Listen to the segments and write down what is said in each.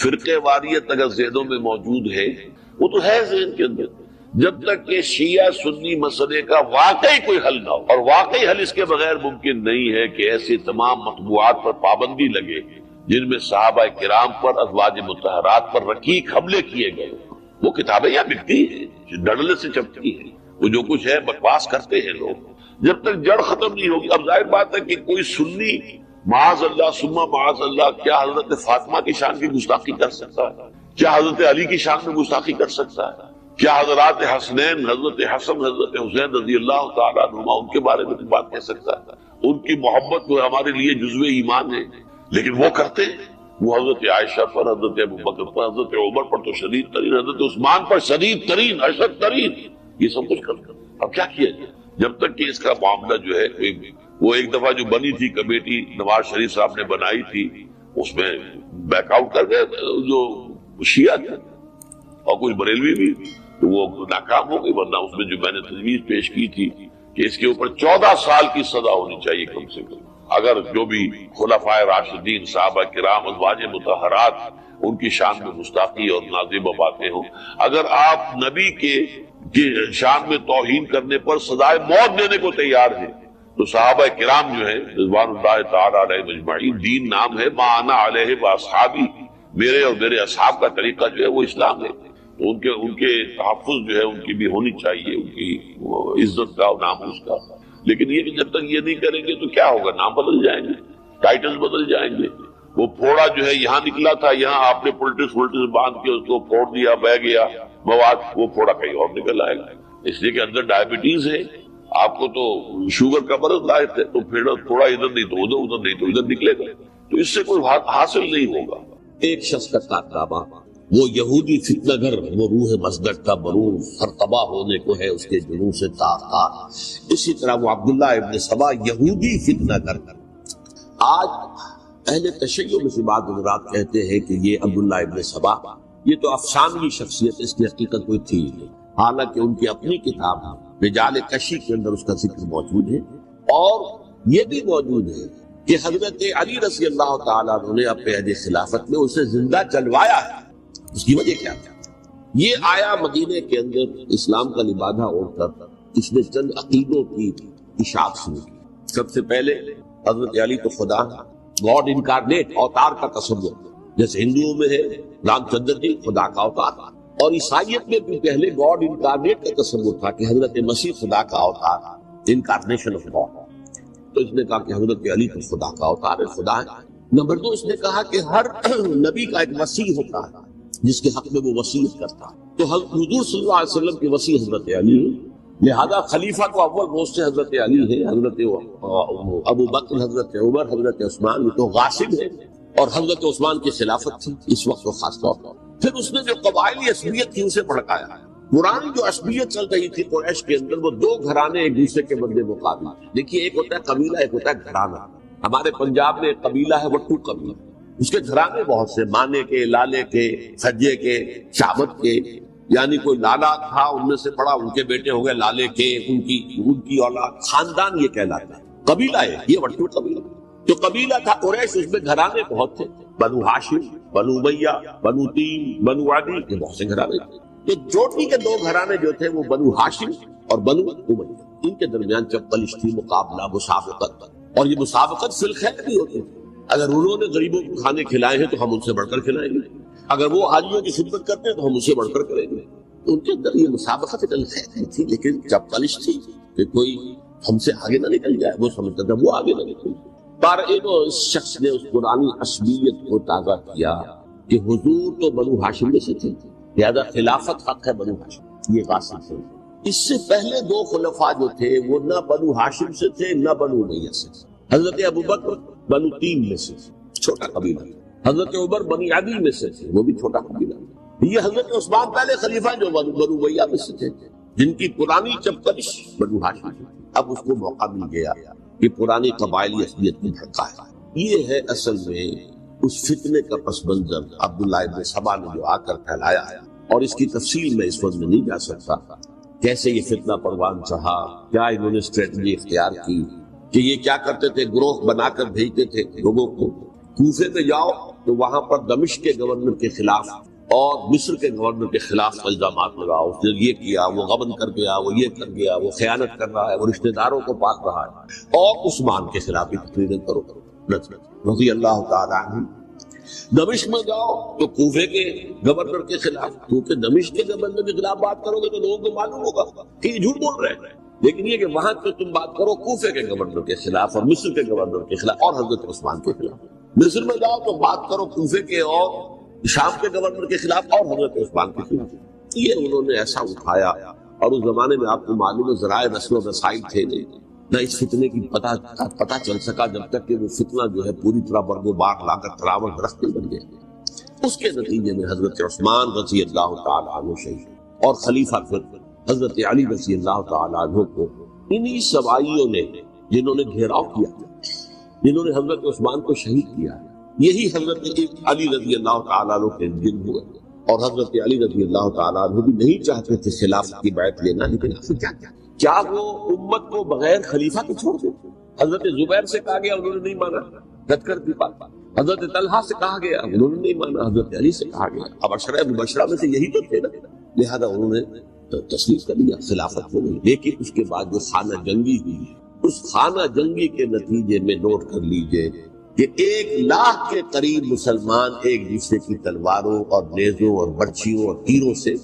فرقے واریت اگر ذہنوں میں موجود ہے، وہ تو ہے ذہن کے اندر، جب تک کہ شیعہ سنی مسئلے کا واقعی کوئی حل نہ ہو، اور واقعی حل اس کے بغیر ممکن نہیں ہے کہ ایسے تمام مطبوعات پر پابندی لگے جن میں صحابہ کرام پر، ازواج مطہرات پر رقیق حملے کیے گئے۔ وہ کتابیں یہاں ملتی ہیں، ڈڑلے سے چپتی ہیں، وہ جو کچھ ہے بکواس کرتے ہیں لوگ۔ جب تک جڑ ختم نہیں ہوگی، اب ظاہر بات ہے کہ کوئی سنی معاذ اللہ ثم معاذ اللہ کیا حضرت فاطمہ کی شان کی گستاخی کر سکتا ہے؟ کیا حضرت علی کی شان میں گستاخی کر سکتا ہے؟ کیا حضرات حسنین، حضرت حسن، حضرت حسین رضی اللہ تعالیٰ عنہما، ان کے بارے میں کوئی بات کہہ سکتا ہے؟ ان کی محبت تو ہمارے لیے جزو ایمان ہے، لیکن وہ کرتے ہیں، وہ حضرت عائشہ پر، حضرت ابوبکر پر، حضرت عمر پر تو شدید ترین، حضرت عثمان پر شدید ترین، اشد ترین، یہ سب کچھ کرتے ہیں۔ اب کیا کیا جائے؟ جب تک کہ اس کا معاملہ جو ہے، وہ ایک دفعہ جو بنی تھی کمیٹی نواز شریف صاحب نے بنائی تھی، اس میں بیک آؤٹ کر گئے جو شیعہ تھے اور کچھ بریلوی بھی، تو وہ ناکام ہو گئی، ورنہ اس میں جو میں نے تجویز پیش کی تھی کہ اس کے اوپر 14 سال کی سزا ہونی چاہیے کم سے کم، اگر جو بھی خلفائے راشدین، صحابہ کرام، ازواج مطہرات، ان کی شان میں گستاخی اور نازیبہ باتیں ہوں۔ اگر آپ نبی کے شان میں توہین کرنے پر سزائے موت دینے کو تیار ہیں تو صحابہ کرام جو ہیں رضوان اللہ تعالی علیہ مجمعین، دین نام ہے ما انا علیہ واصحابی، میرے اور میرے اصحاب کا طریقہ جو ہے وہ اسلام ہے، تو ان کے تحفظ جو ہے ان کی بھی ہونی چاہیے، ان کی عزت کا اور ناموس کا۔ لیکن یہ کہ جب تک یہ نہیں کریں گے تو کیا ہوگا؟ نام بدل جائیں گے، ٹائٹل بدل جائیں گے۔ وہ پھوڑا جو ہے یہاں نکلا تھا، یہاں آپ نے پولٹس باندھ کے اس کو پھوڑ دیا، بہ گیا مواد، وہ پھوڑا کہیں اور نکل آئے گا، اس لیے کہ اندر ڈائبٹیز ہے، آپ کو تو شوگر کا مرض لاحق ہے، تو پھر تھوڑا ادھر نہیں تو ادھر، ادھر نہیں تو ادھر نکلے گا، تو اس سے کوئی حاصل نہیں ہوگا۔ ایک شخص کا کارنامہ، وہ یہودی فتنہ گر، وہ روح مسجد کا برون، ہر تباہ ہونے کو ہے اس کے جنون سے تار۔ اسی طرح وہ عبداللہ ابن سبا یہودی فتنہ گر۔ آج اہل تشیع میں سے بعض حضرات کہتے ہیں کہ یہ عبداللہ ابن سبا یہ تو افسانوی شخصیت، اس کی حقیقت کوئی تھی نہیں، حالانکہ ان کی اپنی کتاب رجال کشی کے اندر اس کا ذکر موجود ہے، اور یہ بھی موجود ہے کہ حضرت علی رضی اللہ تعالیٰ عنہ نے اپنے عہد خلافت میں اسے زندہ جلوایا ہے۔ اس کی وجہ کیا تھا؟ یہ آیا مدینے کے اندر اسلام کا لبادہ اوڑھ کر، اس نے چند عقیدوں کی اشاعت شروع کی۔ سب سے پہلے حضرت علی تو خدا، گاڈ انکارنیٹ، اوتار کا تصور، جیسے ہندوؤں میں ہے رام چندر جی خدا کا اوتار، اور عیسائیت میں بھی پہلے گاڈ انکارنیٹ کا تصور تھا کہ حضرت مسیح خدا کا اوتار، انکارنیشن آف گاڈ۔ تو اس نے کہا کہ حضرت علی تو خدا کا اوتار ہے، خدا ہے۔ نمبر 2، اس نے کہا کہ ہر نبی کا ایک وصی ہوتا ہے جس کے حق میں وہ وصیت کرتا ہے، تو حضور صلی اللہ علیہ وسلم کے وصی حضرت علی ہے، لہذا خلیفہ تو اول روز سے حضرت علی ہے، حضرت ابو بکر، حضرت عمر، حضرت عثمان، یہ تو غاصب ہے، اور حضرت عثمان کی خلافت تھی اس وقت تو خاص طور پر۔ پھر اس نے جو قبائلی عصبیت تھی اسے بھڑکایا۔ پرانی جو عصبیت چل رہی تھی قریش کے اندر، وہ 2 گھرانے ایک دوسرے کے بدلے مقابل۔ دیکھیے، ایک ہوتا ہے قبیلہ، ایک ہوتا ہے گھرانہ۔ ہمارے پنجاب میں ایک قبیلہ ہے وٹو قبیلہ، اس کے گھرانے بہت سے، مانے کے، لالے کے، سجے کے، شامت کے، یعنی کوئی لالا تھا ان میں سے پڑا، ان کے بیٹے ہو گئے لالے کے، ان کی اولاد، خاندان یہ کہلاتا ہے۔ قبیلہ ہے یہ وٹو قبیلہ، جو قبیلہ تھا قریش، اس میں گھرانے بہت تھے، بنو ہاشم، بنو امیہ، بنو تیم، بنو عدی، یہ بہت سے گھرانے تھے۔ تو چوٹی کے 2 گھرانے جو تھے وہ بنو ہاشم اور بنو امیہ، ان کے درمیان چپلش تھی، مقابلہ، مسابقت، اور یہ مسابقت فی الخیر بھی ہوتی تھی۔ اگر انہوں نے غریبوں کو کھانے کھلائے ہیں تو ہم ان سے بڑھ کر کھلائیں گے، اگر وہ حاجیوں کی خدمت کرتے ہیں تو ہم ان سے بڑھ کر کریں گے۔ تو ان کے اندر یہ مسابقت خیر تھی، لیکن چپلش تھی کہ کوئی ہم سے آگے نہ نکل جائے، وہ سمجھتا تھا وہ آگے نہ نکل جائے۔ پر اس شخص نے اس پرانی عصبیت کو تازہ کیا کہ حضور تو بنو ہاشم میں سے تھے، لہذا خلافت حق ہے بنو ہاشم، یہ غاصب تھے۔ اس سے پہلے 2 خلفاء جو تھے وہ نہ بنو ہاشم سے تھے نہ بنو امیہ سے۔ حضرت ابوبکر بنو تیم میں سے، چھوٹا قبیلہ، حضرت عمر بنی عدی میں سے تھے، وہ بھی چھوٹا قبیلہ۔ یہ حضرت عثمان پہلے خلیفہ جو بنو امیہ میں سے تھے، جن کی پرانی چپکش بنو ہاشم تھی۔ اب اس کو موقع مل گیا کہ پرانی قبائلی عصبیت کو بھڑکایا۔ یہ ہے اصل میں اس فتنے کا پس منظر عبداللہ ابن سبا نے جو آ کر پھیلایا ہے، اور اس کی تفصیل میں اس وقت میں نہیں جا سکتا، کیسے یہ فتنہ پروان چڑھا، کیا انہوں نے اسٹریٹجی اختیار کی، کہ یہ کیا کرتے تھے، گروہ بنا کر بھیجتے تھے لوگوں کو، کوفے میں جاؤ تو وہاں پر دمشق کے گورنر کے خلاف اور مصر کے گورنر کے خلاف الزامات لگاؤ، اس نے یہ کیا، وہ غبن کر گیا، وہ یہ کر گیا، وہ خیانت کر رہا ہے، وہ رشتہ داروں کو پاٹ رہا ہے، اور عثمان کے خلاف بھی تقریریں کرو رضی اللہ تعالیٰ عنہ۔ دمشق میں جاؤ تو کوفے کے گورنر کے خلاف، کیونکہ دمشق کے گورنر کے خلاف بات کرو گے تو لوگوں کو معلوم ہوگا کہ یہ جھوٹ بول رہے ہیں، لیکن یہ کہ وہاں تو تم بات کرو کوفے کے گورنر کے خلاف اور مصر کے گورنر کے خلاف اور حضرت عثمان کے خلاف۔ مصر میں جاؤ تو بات کرو کوفے کے اور شام کے گورنر کے خلاف اور حضرت عثمان کے خلاف۔ یہ انہوں نے ایسا اٹھایا، اور اس زمانے میں آپ کو معلوم ہے ذرائع نشر و رسائی تھے نہیں، نہ اس فتنے کی پتہ چل سکا جب تک کہ وہ فتنہ جو ہے پوری طرح برگ و باغ لا کر تراوش درخت بن گئے۔ اس کے نتیجے میں حضرت عثمان رضی اللہ تعالیٰ عنہ شہید، اور خلیفہ پھر حضرت علی رضی اللہ تعالیٰ عنہ کو انہی سوائیوں نے، جنہوں نے گھیراؤ کیا، جنہوں نے حضرت عثمان کو شہید کیا، یہی حضرت علی رضی اللہ تعالیٰ عنہ کے دن ہوئے، اور حضرت علی رضی اللہ تعالیٰ عنہ بھی نہیں چاہتے تھے خلافت کی بیعت لینا، لیکن کیا وہ امت کو بغیر خلیفہ کے چھوڑ دیں؟ حضرت زبیر سے کہا گیا، انہوں نے نہیں مانا، رد کر دی بات۔ حضرت طلحہ سے کہا گیا، انہوں نے نہیں مانا، حضرت علی سے کہا گیا، اب عشرہ مبشرہ میں سے یہی تو تھے نا، لہذا انہوں نے تسلیم کر لیا، خلافت ہو گئی۔ لیکن اس کے بعد جو خانہ جنگی ہوئی، اس خانہ جنگی کے نتیجے میں نوٹ کر لیجئے کہ 1,00,000 کے قریب مسلمان ایک دوسرے کی تلواروں اور نیزوں اور برچھیوں اور تیروں سے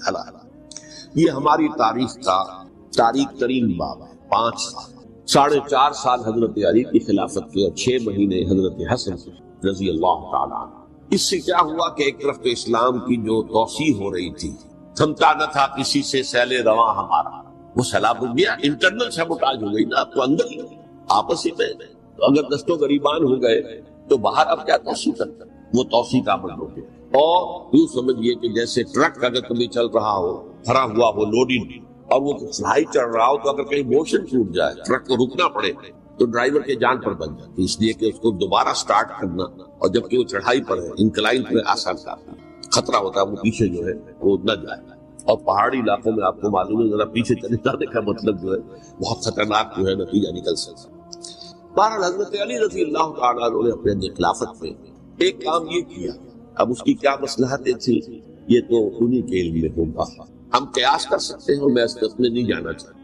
ہلاک۔ یہ ہماری تاریخ کا تاریخ ترین باب ہے۔ 5 سال، 4.5 سال حضرت علی کی خلافت کے، اور 6 مہینے حضرت حسن رضی اللہ تعالیٰ عنہ۔ اس سے کیا ہوا کہ ایک طرف تو اسلام کی جو توسیع ہو رہی تھی، تھمتا نہ تھا کسی سے سیل رواں ہمارا، وہ سیلاب ہو گیا، انٹرنل سیبوٹاج ہو گئی نا، اب تو اندر ہی آپس ہی میں، تو اگر دست و غریبان ہو گئے تو باہر اب کیا توسیع کرتا، وہ توسیع کا عمل ہو گیا۔ اور یوں سمجھیے کہ جیسے ٹرک اگر کبھی چل رہا ہو، بھرا ہوا ہو، لوڈنگ، اور وہ چڑھائی چڑھ رہا ہو، تو اگر کہیں موشن ٹوٹ جائے، ٹرک کو رکنا پڑے، تو ڈرائیور کے جان پر بن جاتی، اس لیے کہ اس کو دوبارہ سٹارٹ کرنا، اور جبکہ وہ چڑھائی پر ہے، انکلائن پر آسان کرنا، خطرہ ہوتا ہے وہ پیچھے جو ہے وہ نہ جائے۔ اور پہاڑی علاقوں میں آپ کو معلوم ہے ذرا پیچھے چلے جانے کا مطلب جو ہے بہت خطرناک جو ہے نتیجہ نکل سکتا ہے۔ بہرحال حضرت علی رضی اللہ تعالیٰ عنہ نے اپنے خلافت میں ایک کام یہ کیا، اب اس کی کیا مصلحتیں تھیں یہ تو انہی کے علم میں ہوگا، ہم قیاس کر سکتے ہیں، میں اس میں نہیں جانا چاہتا۔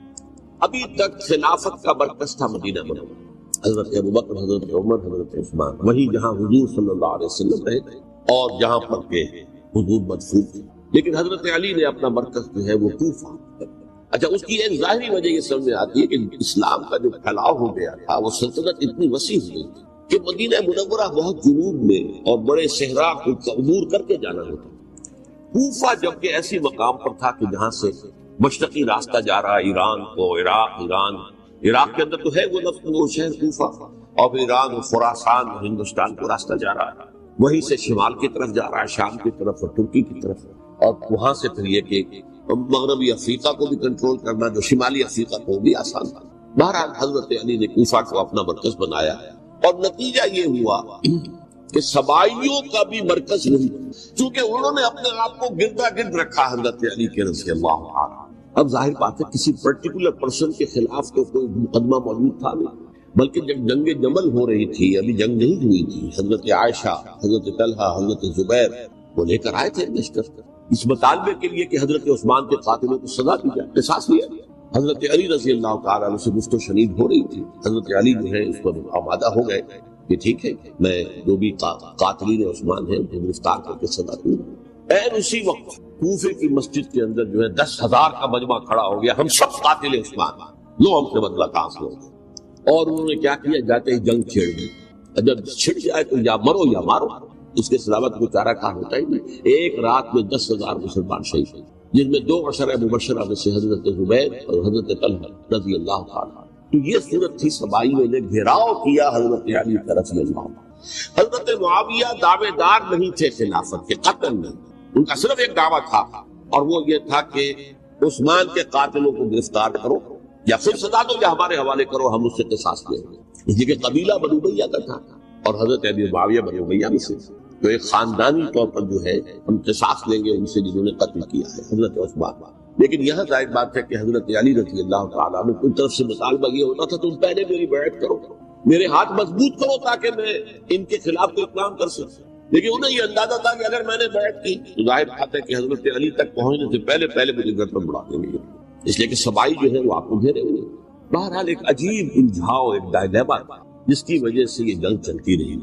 ابھی تک خلافت کا مرکز تھا مدینہ منورہ، حضرت ابوبکر، حضرت عمر، حضرت عثمان، وہی جہاں حضور صلی اللہ علیہ وسلم رہے تھے اور جہاں پر کہ حضور مدفون تھے، لیکن حضرت علی نے اپنا مرکز جو ہے وہ کوفہ۔ اچھا، اس کی ایک ظاہری وجہ یہ سمجھ میں آتی ہے کہ اسلام کا جو پھیلاؤ ہو گیا تھا، وہ سلطنت اتنی وسیع ہو گئی تھی کہ مدینہ منورہ بہت جنوب میں اور بڑے صحرا کو عبور کر کے جانا ہوتا۔ کوفہ جبکہ ایسی مقام پر تھا کہ جہاں سے مشرقی راستہ جا رہا ہے ایران کو، عراق کے اندر تو ہے وہ شہر کوفہ، اور پھر ایران و خراسان اور ہندوستان کو راستہ جا رہا ہے، وہیں سے شمال کی طرف جا رہا ہے، شام کی طرف اور ترکی کی طرف، اور وہاں سے پھر یہ کہ مغربی افریقہ کو بھی کنٹرول کرنا، جو شمالی افریقہ کو بھی آسان تھا۔ بہرحال حضرت علی نے کوفہ کو اپنا مرکز بنایا، اور نتیجہ یہ ہوا کہ سبائیوں کا بھی مرکز نہیں، چونکہ انہوں نے اپنے آپ کو گردا گرد رکھا حضرت علی کے رضی اللہ عنہ۔ اب ظاہر بات ہے کسی پرٹیکولر پرسن کے خلاف تو کوئی مقدمہ موجود تھا نہیں، بلکہ جب جنگ جمل ہو رہی تھی، ابھی جنگ نہیں ہوئی تھی، حضرت عائشہ، حضرت طلحہ، حضرت زبیر وہ لے کر آئے تھے لشکر اس مطالبے کے لیے کہ حضرت عثمان کے قاتلوں کو سزا دی جائے، قصاص لیا جائے۔ حضرت علی رضی اللہ تعالیٰ عنہ سے گفت و شنید ہو رہی تھی، حضرت علی جو ہے اس پر آمادہ ہو گئے کہ ٹھیک ہے، میں جو بھی قاتلین عثمان ہیں انہیں گرفتار کر کے سزا دوں گا۔ اسی وقت کوفے کی مسجد کے اندر جو ہے 10,000 کا مجمع کھڑا ہو گیا، ہم سب قاتل عثمان، لو ہم سے بدلہ کاس لو، اور انہوں نے کیا کیا، جاتے ہی جنگ چھیڑ دی، جب چھڑ جائے تو یا مرو یا مارو، اس کے سلامت کو چارہ کار ہوتا ہی نہیں۔ ایک رات میں 10,000 مسلمان شہید ہوئے، جن میں 2 عشرہ مبشرہ میں سے حضرت زبیر اور حضرت طلحہ رضی اللہ تعالیٰ۔ تو یہ صورت تھی، سبائیوں نے گھیراؤ کیا حضرت علی کا رضی اللہ عنہ۔ حضرت معاویہ دعوے دار نہیں تھے خلافت کے، قطعاً نہیں، ان کا صرف ایک دعویٰ تھا، اور وہ یہ تھا کہ عثمان کے قاتلوں کو گرفتار کرو، یا پھر سزا دو یا ہمارے حوالے کرو، ہم اس سے قصاص لیں گے۔ اس لیے کہ قبیلہ بنو امیہ کا تھا، اور حضرت ابی معاویہ بنو امیہ میں سے، تو ایک خاندانی طور پر جو ہے ہم قصاص لیں گے ان سے جنہوں نے قتل کیا ہے حضرت عثمان۔ لیکن یہاں ظاہر بات ہے کہ حضرت علی رضی اللہ تعالیٰ عنہ کی طرف سے مطالبہ یہ ہوتا تھا تم پہلے میری بیعت کرو، میرے ہاتھ مضبوط کرو تاکہ میں ان کے خلاف کوئی کام کر سکوں. لیکن انہیں یہ اندازہ تھا کہ اگر میں نے بیعت کی تو ظاہر بات ہے کہ حضرت علی تک پہنچنے سے پہلے مجھے گردن اڑا دیں گے، اس لیے کہ سبائی جو ہے وہ آپ کو گھیرے ہوئے. بہرحال ایک عجیب الجھاؤ، ایک ڈائلیما جس کی وجہ سے یہ جنگ چلتی رہی،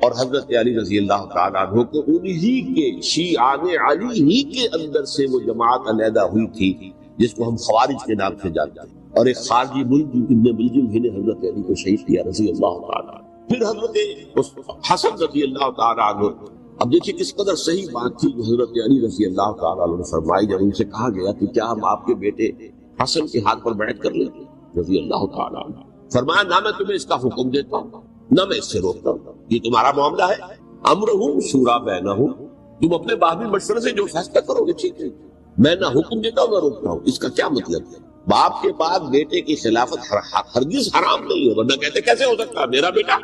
اور حضرت علی رضی اللہ تعالیٰ عنہ کو انہی کے شیعان علی ہی کے اندر سے وہ جماعت علیحدہ ہوئی تھی جس کو ہم خوارج کے نام سے جانتے ہیں، اور ایک خارجی ابن ملجم ہی نے حضرت علی کو شہید کیا رضی اللہ تعالیٰ. پھر حضرت حسن رضی اللہ تعالیٰ عنہ، اب دیکھیے کس قدر صحیح بات تھی جو حضرت علی رضی اللہ تعالیٰ عنہ نے فرمائی جب ان سے کہا گیا کہ کیا ہم آپ کے بیٹے حسن کے ہاتھ پر بیعت کر لیں رضی اللہ تعالیٰ عنہ. فرمایا نہ میں تمہیں اس کا حکم دیتا ہوں نہ میں اس سے روکتا ہوں، یہ تمہارا معاملہ ہے، امرہم شورا بینہم، تم اپنے باہمی مشورے سے جو فیصلہ کرو گے ٹھیک ہے، میں نہ حکم دیتا ہوں نہ روکتا ہوں. اس کا کیا مطلب ہے؟ باپ کے بعد بیٹے کی خلافت ہرگز حرام نہیں ہے، ورنہ کہتے کیسے ہو سکتا میرا بیٹا؟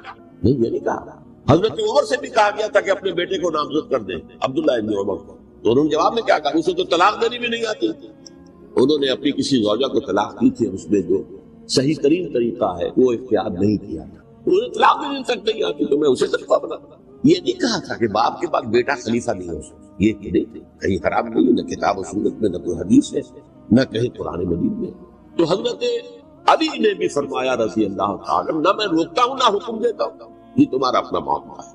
نہیں، یہ نہیں کہا. حضرت عمر سے بھی کہا گیا تھا کہ اپنے بیٹے کو نامزد کر دیں، عبداللہ ابن عمر کو، تو انہوں نے جواب میں کیا کہا؟ اسے تو طلاق دینی بھی نہیں آتی. انہوں نے اپنی کسی زوجہ کو طلاق دی تھی، اس میں جو صحیح ترین طریقہ ہے وہ اختیار نہیں کیا تھا. انہوں نے طلاق بھی نہیں آتی تو میں اسے خلیفہ بناتا. یہ نہیں کہا تھا کہ باپ کے بعد بیٹا خلیفہ نہیں ہو سکتا، یہ نہیں، کہیں حرام نہیں، نہ کتاب و سنت میں، نہ کوئی حدیث ہے، نہ کہیں قرآن مجید میں. تو حضرت علی نے بھی فرمایا رضی اللہ تعالیٰ نہ میں روکتا ہوں نہ حکم دیتا ہوں، یہ تمہارا اپنا معاملہ ہے.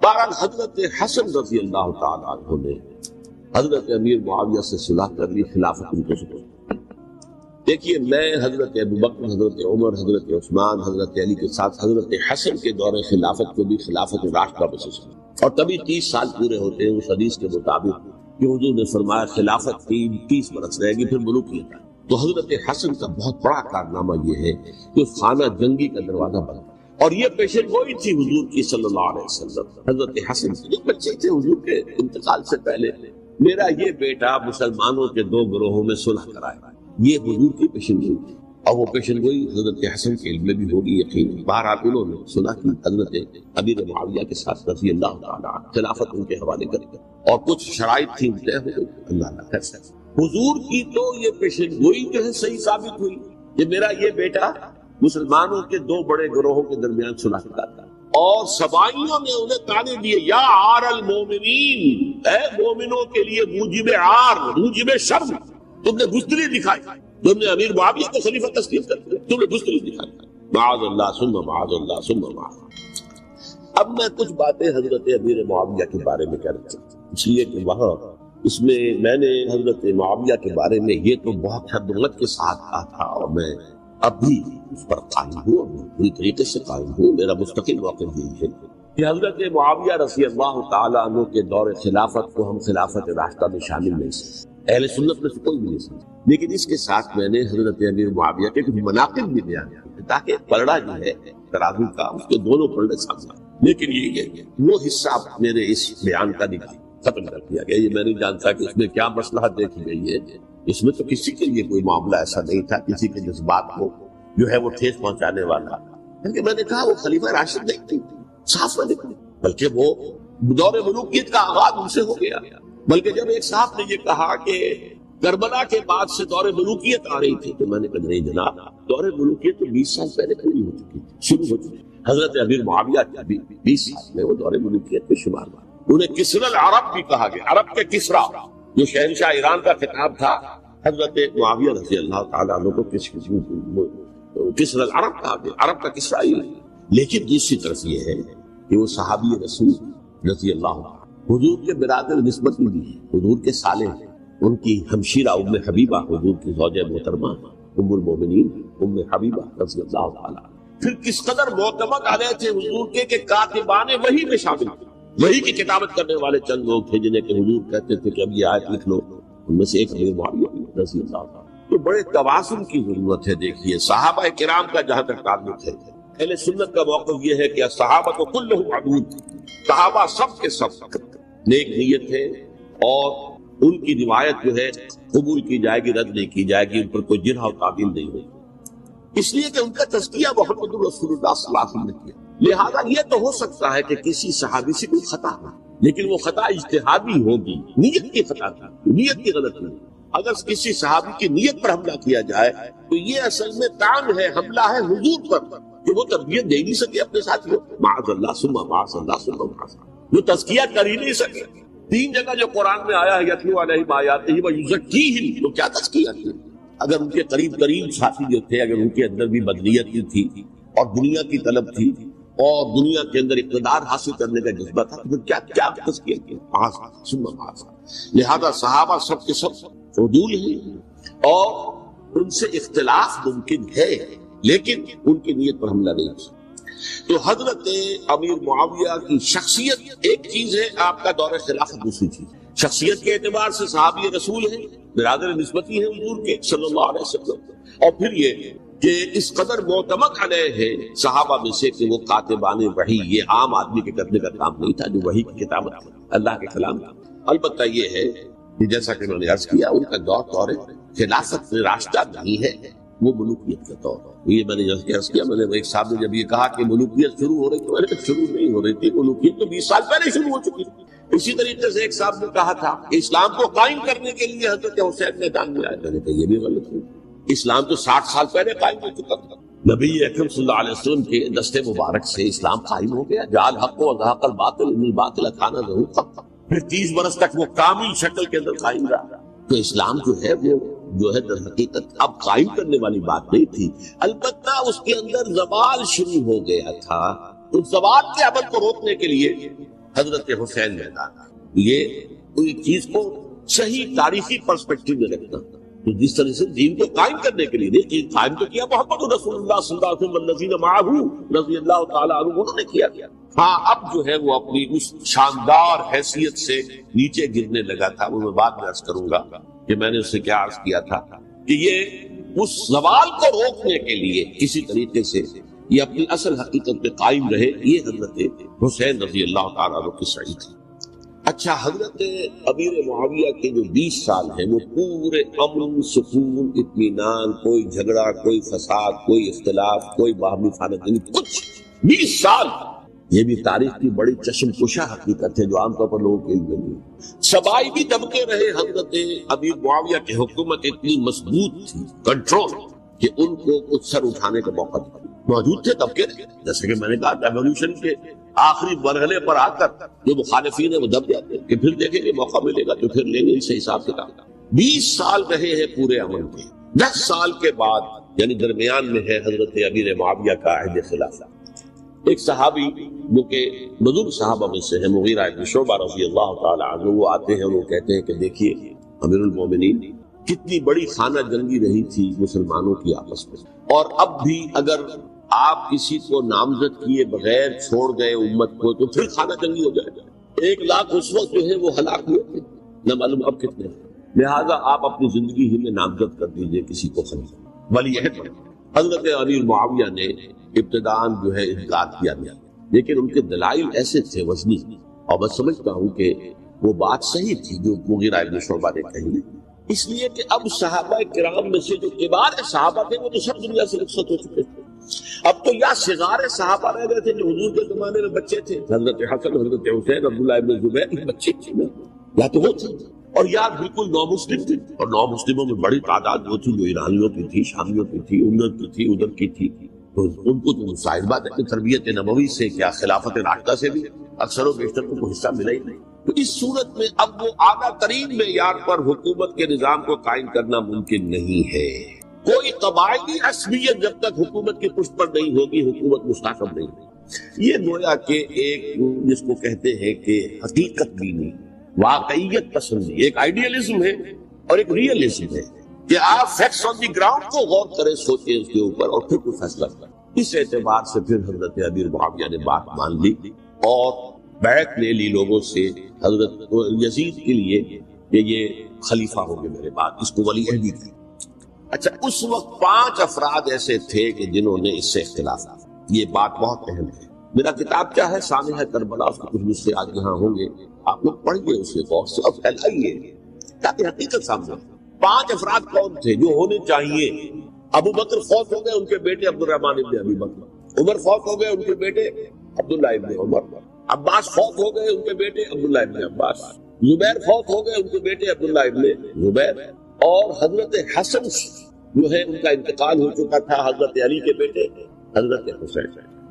بہرحال حضرت حسن رضی اللہ تعالیٰ عنہ نے حضرت امیر معاویہ سے صلح کر لی، خلافت ان کو سپرد. دیکھیے میں حضرت ابوبکر، حضرت عمر، حضرت عثمان، حضرت علی کے ساتھ حضرت حسن کے دور خلافت کو بھی خلافت راشدہ محسوس کیا، اور تبھی 30 سال پورے ہوتے ہیں اس حدیث کے مطابق کہ حضور نے فرمایا خلافت کی 30 برس رہے گی پھر ملوکیت. تو حضرت حسن کا بہت بڑا کارنامہ یہ ہے کہ خانہ جنگی کا دروازہ بند، اور یہ پیشن گوئی تھی حضور کی صلی اللہ علیہ وسلم. حضرت حسن جو بچے تھے حضور کے انتقال سے پہلے، میرا یہ بیٹا مسلمانوں کے 2 گروہوں میں صلح کرائے، یہ حضور کی پیشن گوئی تھی، اور وہ پیشن گوئی حضرت حسن کے علم میں بھی ہوگی یقین. بہرحال انہوں نے صلح کی حضرت امیر معاویہ کے ساتھ رضی اللہ تعالیٰ عنہ، خلافت ان کے حوالے کر کے، اور کچھ شرائط تھی طے ہو گئی. اللہ کا خیر حضور کی تو یہ پیشن گوئی جو ہے صحیح ثابت ہوئی کہ میرا یہ بیٹا مسلمانوں کے 2 بڑے گروہوں کے درمیان صلح کراتا. اور سبائیوں نے انہیں تانے دیے، یا عار المومنین، اے مومنوں کے لیے موجب عار، موجب شرم، تم نے بزدلی دکھائی، تم نے امیر معاویہ کو خلیفہ تسلیم کر دیا، تم نے بزدلی دکھائی. معاذ اللہ ثم معاذ اللہ ثم معاذ. اب میں کچھ باتیں حضرت امیر معاویہ کے بارے میں کہنا چاہتا ہوں، اس لیے کہ وہاں اس میں نے حضرت معاویہ کے بارے میں یہ تو بہت حدمت کے ساتھ کہا تھا، اور میں اب بھی اس پر قائم ہوں اور پوری طریقے سے قائم ہوں. میرا مستقل موقف یہی ہے کہ حضرت معاویہ رضی اللہ تعالیٰ عنہ کے دور خلافت کو ہم خلافت راشدہ میں شامل نہیں سمجھتے، اہل سنت میں سے کوئی بھی نہیں سمجھتا. لیکن اس کے ساتھ میں نے حضرت امیر معاویہ کے کچھ مناقب بھی بیان کیے تاکہ پلڑا جو ہے ترازو کا اس کے دونوں پلڑے سامنے. لیکن یہ وہ حصہ میرے اس بیان کا نکال ختم کر دیا گیا. یہ میں نہیں جانتا کہ اس میں کیا مصلحت دیکھی گئی ہے. اس میں تو کسی کے لیے کوئی معاملہ ایسا نہیں تھا کسی کے جذبات کو جو ہے وہ ٹھیس پہنچانے والا، کیونکہ میں نے کہا وہ خلیفہ راشد نہیں تھی، صاف نہ نکلی، بلکہ وہ دور ملوکیت کا آغاز ان سے ہو گیا. بلکہ جب ایک صاحب نے یہ کہا کہ کربلا کے بعد سے دور ملوکیت آ رہی تھی، تو میں نے کہا نہیں جناب، دور ملوکیت تو 20 سال پہلے پوری ہو چکی تھی، شروع ہو چکی. حضرت امیر معاویہ کے ابھی 20 سال میں وہ دور ملوکیت میں شمار ہوا. انہیں کسرا العرب بھی کہا گیا، عرب کے کسرا جو شہنشاہ ایران کا خطاب تھا. حضرت معاویہ رضی اللہ تعالیٰ عنہ کو کسرا العرب کہا گیا، عرب کا کسرا ہی. لیکن دوسری طرف یہ ہے کہ وہ صحابی رسول رضی اللہ عنہ حضور کے برادر نسبت میں بھی ہیں، حضور کے سالے ہیں. ان کی ہمشیرہ ام حبیبہ حضور کی زوجہ محترمہ ام المومنین ام حبیبہ رضی اللہ تعالیٰ. پھر کس قدر معتمد علیہ تھے حضور کے کہ کاتبان وحی میں شامل تھے. وحی کی کتابت کرنے والے چند لوگ تھے جنہیں کہ حضور کہتے تھے کہ اب یہ آیت لکھ لو. ان میں سے ایک امیر معاویہ رضی اللہ تعالیٰ. تو بڑے توازن کی ضرورت ہے. دیکھیے صحابہ کرام کا جہاں تک تعلق ہے، اہل سنت کا موقف یہ ہے کہ صحابہ کو کلہم عدود، صحابہ سب کے سب نیک نیت ہے، اور ان کی روایت جو ہے قبول کی جائے گی، رد نہیں کی جائے گی، ان پر کوئی جرح و تعدیل نہیں ہوگی، اس لیے کہ ان کا تزکیہ محمد رسول اللہ صلی اللہ علیہ وسلم نے کیا. لہذا یہ تو ہو سکتا ہے کہ کسی صحابی سے کوئی خطا ہو، لیکن وہ خطا اجتہادی ہوگی، نیت کی خطا تھی، نیت کی غلط نہیں. اگر کسی صحابی کی نیت پر حملہ کیا جائے تو یہ اصل میں طعن ہے، حملہ ہے حضور پر، کہ وہ تربیت دے نہیں سکے اپنے ساتھیوں، معاذ اللہ ثم معاذ اللہ ثم معاذ اللہ، وہ تزکیہ کر ہی نہیں سکے۔ 3 جگہ جو قرآن میں آیا ہے یتلو علیہم آیاتہ ویزکیہم، تو کیا تزکیہ کیا؟ اگر ان کے قریب ساتھی جو تھے، اگر ان کے اندر بھی بدنیت تھی اور دنیا کی طلب تھی اور دنیا کے اندر اقتدار حاصل کرنے کا جذبہ تھا، تو پھر کیا تزکیہ کیا؟ معاذ اللہ ثم معاذ اللہ۔ لہذا صحابہ سب کے سب عدول ہیں اور ان سے اختلاف ممکن ہے، لیکن ان کی نیت پر حملہ نہیں ہے۔ تو حضرت امیر معاویہ کی شخصیت ایک چیز ہے، آپ کا دور خلافت دوسری چیز۔ شخصیت کے اعتبار سے صحابی رسول ہیں، برادر نسبتی ہیں حضور کے صلی اللہ علیہ وسلم، اور پھر یہ کہ اس قدر معتمد علیہ ہے صحابہ میں سے کہ وہ کاتبان وحی، یہ عام آدمی کے کرنے کا کام نہیں تھا جو وحی کی کتابت اللہ کے کلام تھا۔ البتہ یہ ہے کہ جیسا کہ میں نے عرض کیا، ان کا دور خلافت میں راستہ نہیں ہے، وہ ملوکیت کا دور ہے۔ یہ میں نے عرض کیا، میں نے ایک صاحب نے جب یہ کہا کہ ملوکیت شروع ہو رہی تھی، میں نے شروع نہیں ہو رہی تھی، ملوکیت تو 20 سال پہلے شروع ہو چکی تھی۔ اسی طریقے سے ایک صاحب نے کہا تھا کہ اسلام کو قائم کرنے کے لیے حضرت حسین میدان میں آئے، میں نے کہا یہ بھی غلط ہے، اسلام تو 60 سال پہلے قائم ہو چکا تھا۔ نبی اکرم صلی اللہ علیہ وسلم کے دست مبارک سے اسلام قائم ہو گیا، جعل حق و زہق الباطل ان الباطل کان زہوقا، پھر 30 برس تک وہ کامل شکل کے اندر قائم رہا۔ تو اسلام جو ہے وہ جو ہے در حقیقت اب قائم کرنے والی بات نہیں تھی، البتہ اس کے اندر زوال شروع ہو گیا تھا۔ اس زوال کے عمل کو روکنے کے لیے حضرت حسین میدان، یہ ایک چیز کو صحیح تاریخی پرسپیکٹو میں رکھنا، تو جس طرح سے دین کو قائم کرنے کے لیے نہیں، قائم تو کیا محمد رسول اللہ صلی اللہ علیہ وسلم والذین معہ رضی اللہ تعالی عنہ، انہوں نے کیا۔ ہاں اب جو ہے وہ اپنی اس شاندار حیثیت سے نیچے گرنے لگا تھا، وہ میں بعد میں عرض کروں گا کہ میں نے اس سے کیا عرض کیا تھا کہ یہ اس زوال کو روکنے کے لیے کسی طریقے سے یہ اپنی اصل حقیقت پہ قائم رہے، یہ حضرت حسین رضی اللہ تعالیٰ عنہ کی سعی تھی۔ اچھا، حضرت امیر معاویہ کے جو 20 سال ہیں وہ پورے امن، سکون، اطمینان، کوئی جھگڑا، کوئی فساد، کوئی اختلاف، کوئی باہمی خانہ جنگی، کچھ 20 سال، یہ بھی تاریخ کی بڑی چشم کشا حقیقت ہے جو عام طور پر لوگوں کے علم میں نہیں۔ سبائی بھی دبکے رہے، حضرت امیر معاویہ کی حکومت اتنی مضبوط تھی، کنٹرول، کہ ان کو کچھ سر اٹھانے کا موقع موجود تھے، دبکے رہے۔ جیسے کہ میں نے کہا ریولوشن کے آخری مرحلے پر آ کر جو مخالفین ہیں وہ دب جاتے ہیں کہ پھر دیکھیں گے موقع ملے گا تو پھر لیں گے، اس سے حساب کتاب۔ 20 سال رہے ہیں پورے امن کے، 10 سال کے بعد یعنی درمیان میں ہے حضرت امیر معاویہ کا عہد خلافت۔ ایک صحابی جو کہ بزرگ صحابہ میں سے ہے، مغیرہ بن شعبہ رضی اللہ تعالی عنہ، وہ آتے ہیں اور وہ کہتے ہیں کہ دیکھیے امیر المومنین، کتنی بڑی خانہ جنگی رہی تھی مسلمانوں کی آپس میں، اور اب بھی اگر آپ کسی کو نامزد کیے بغیر چھوڑ گئے امت کو تو پھر خانہ جنگی ہو جائے گا۔ 1 لاکھ اس وقت جو ہے وہ ہلاک ہوئے تھے، نہ معلوم اب کتنے ہیں، لہٰذا آپ اپنی زندگی ہی میں نامزد کر دیجئے کسی کو خلیفہ ولی عہد۔ حضرت امیر معاویہ نے ابتداءً جو ہے انکار کیا گیا، لیکن ان کے دلائل ایسے تھے وزنی، اور میں سمجھتا ہوں کہ وہ بات صحیح تھی جو مغیرہ بن شعبہ نے کہی، اس لیے کہ اب صحابہ کرام میں سے جو کبار صحابہ تھے وہ تو سب دنیا سے رخصت ہو چکے تھے، اب تو یا صغار صحابہ رہ گئے تھے جو حضور کے زمانے میں بچے تھے، حضرت حسن، حضرت حسین، عبداللہ ابن زبیر، یہ بچے تھے، یا تو وہ تھے، اور یا بالکل نو مسلم تھے، اور نو مسلموں میں بڑی تعداد وہ تھی جو ایرانیوں کی تھی، شامیوں کی تھی، ادھر کی تھی، تو ان کو تو ظاہر بات ہے کہ تربیت نبوی سے کیا خلافت راشدہ سے بھی اکثر و بیشتر کو حصہ ملا ہی نہیں۔ تو اس صورت میں اب وہ اعلیٰ ترین معیار پر حکومت کے نظام کو قائم کرنا ممکن نہیں ہے۔ کوئی قبائلی عصبیت جب تک حکومت کی پشت پر نہیں ہوگی، حکومت مستحکم نہیں ہوگی۔ یہ گویا کہ ایک جس کو کہتے ہیں کہ حقیقت بینی، واقعیت پسندی، ایک آئیڈیالزم ہے اور ایک ریئلزم ہے کہ آپ فیکٹس آن دی گراؤنڈ کو غور کریں، سوچیں اس کے اوپر اور پھر کوئی فیصلہ کریں۔ اس اعتبار سے پھر حضرت امیر معاویہ نے بات مان لی اور بیعت لے لی لوگوں سے حضرت یزید کے لیے کہ یہ خلیفہ ہوں گے میرے بعد، اس کو ولی عہدی تھی۔ اچھا، اس وقت 5 افراد ایسے تھے کہ جنہوں نے اس سے اختلاف کیا، یہ بات بہت اہم ہے۔ میرا کتاب کیا ہے، سانحہ کربلا، اس کے کچھ نسخے آج یہاں ہوں گے، آپ لوگ پڑھیے اس کے غور سے اور پھیلائیے تاکہ حقیقت سامنے۔ 5 افراد کون تھے جو ہونے چاہیے؟ ابو بکر فوت ہو گئے، ان کے بیٹے عبد الرحمن ابن ابی بکر، عمر فوت ہو گئے، ان کے بیٹے عبداللہ ابن عمر، عباس فوت ہو گئے، ان کے بیٹے عبداللہ ابن عباس، زبیر فوت ہو گئے، ان کے بیٹے عبداللہ ابن زبیر، اور حضرت حسن جو ہے ان کا انتقال ہو چکا تھا، حضرت علی کے بیٹے حضرت حسین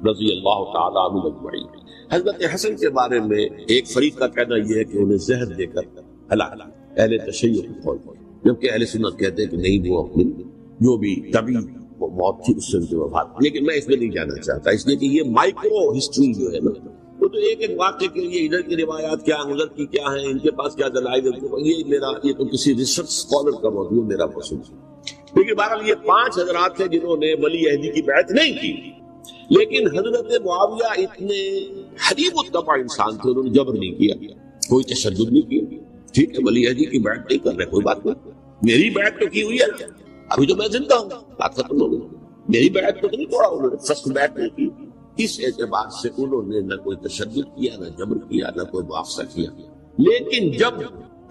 رضی اللہ تعالیٰ عنہ اجمعین۔ حضرت حسن کے بارے میں ایک فریق کا کہنا یہ ہے کہ انہیں زہر دے کر ہلاک، اہل تشیع کی قول، جبکہ اہل سنت کہتے ہیں کہ نہیں، وہ اپنی جو بھی طبی موت تھی اس سے ان کی وفات۔ لیکن میں اس میں نہیں جانا چاہتا، اس لیے کہ یہ مائکرو ہسٹری جو ہے نا، وہ تو ایک ایک واقعے کے لیے ادھر کی روایات کیا ہیں، ادھر کی کیا ہیں، ان کے پاس کیا دلائل ہیں، یہ تو کسی ریسرچ اسکالر کا موضوع میرا پسند ہے۔ لیکن بہرحال یہ 5 حضرات تھے جنہوں نے ولی عہدی کی بیعت نہیں کی، لیکن حضرت معاویہ اتنے حریب الطبع انسان تھے، انہوں نے جبر نہیں کیا، کوئی تشدد نہیں کیا۔ ٹھیک ہے، ولی عہدی کی بیعت نہیں کر رہے، کوئی بات نہیں، میری بیعت تو کی ہوئی ہے، ابھی تو میں زندہ ہوں، بات ختم ہو گئی، میری بیعت تو نہیں توڑا انہوں نے، فرسٹ بیعت نہیں کی۔ اس اعتبار سے انہوں نے نہ کوئی تشدد کیا، نہ جبر کیا، نہ کوئی معاوضہ کیا۔ لیکن جب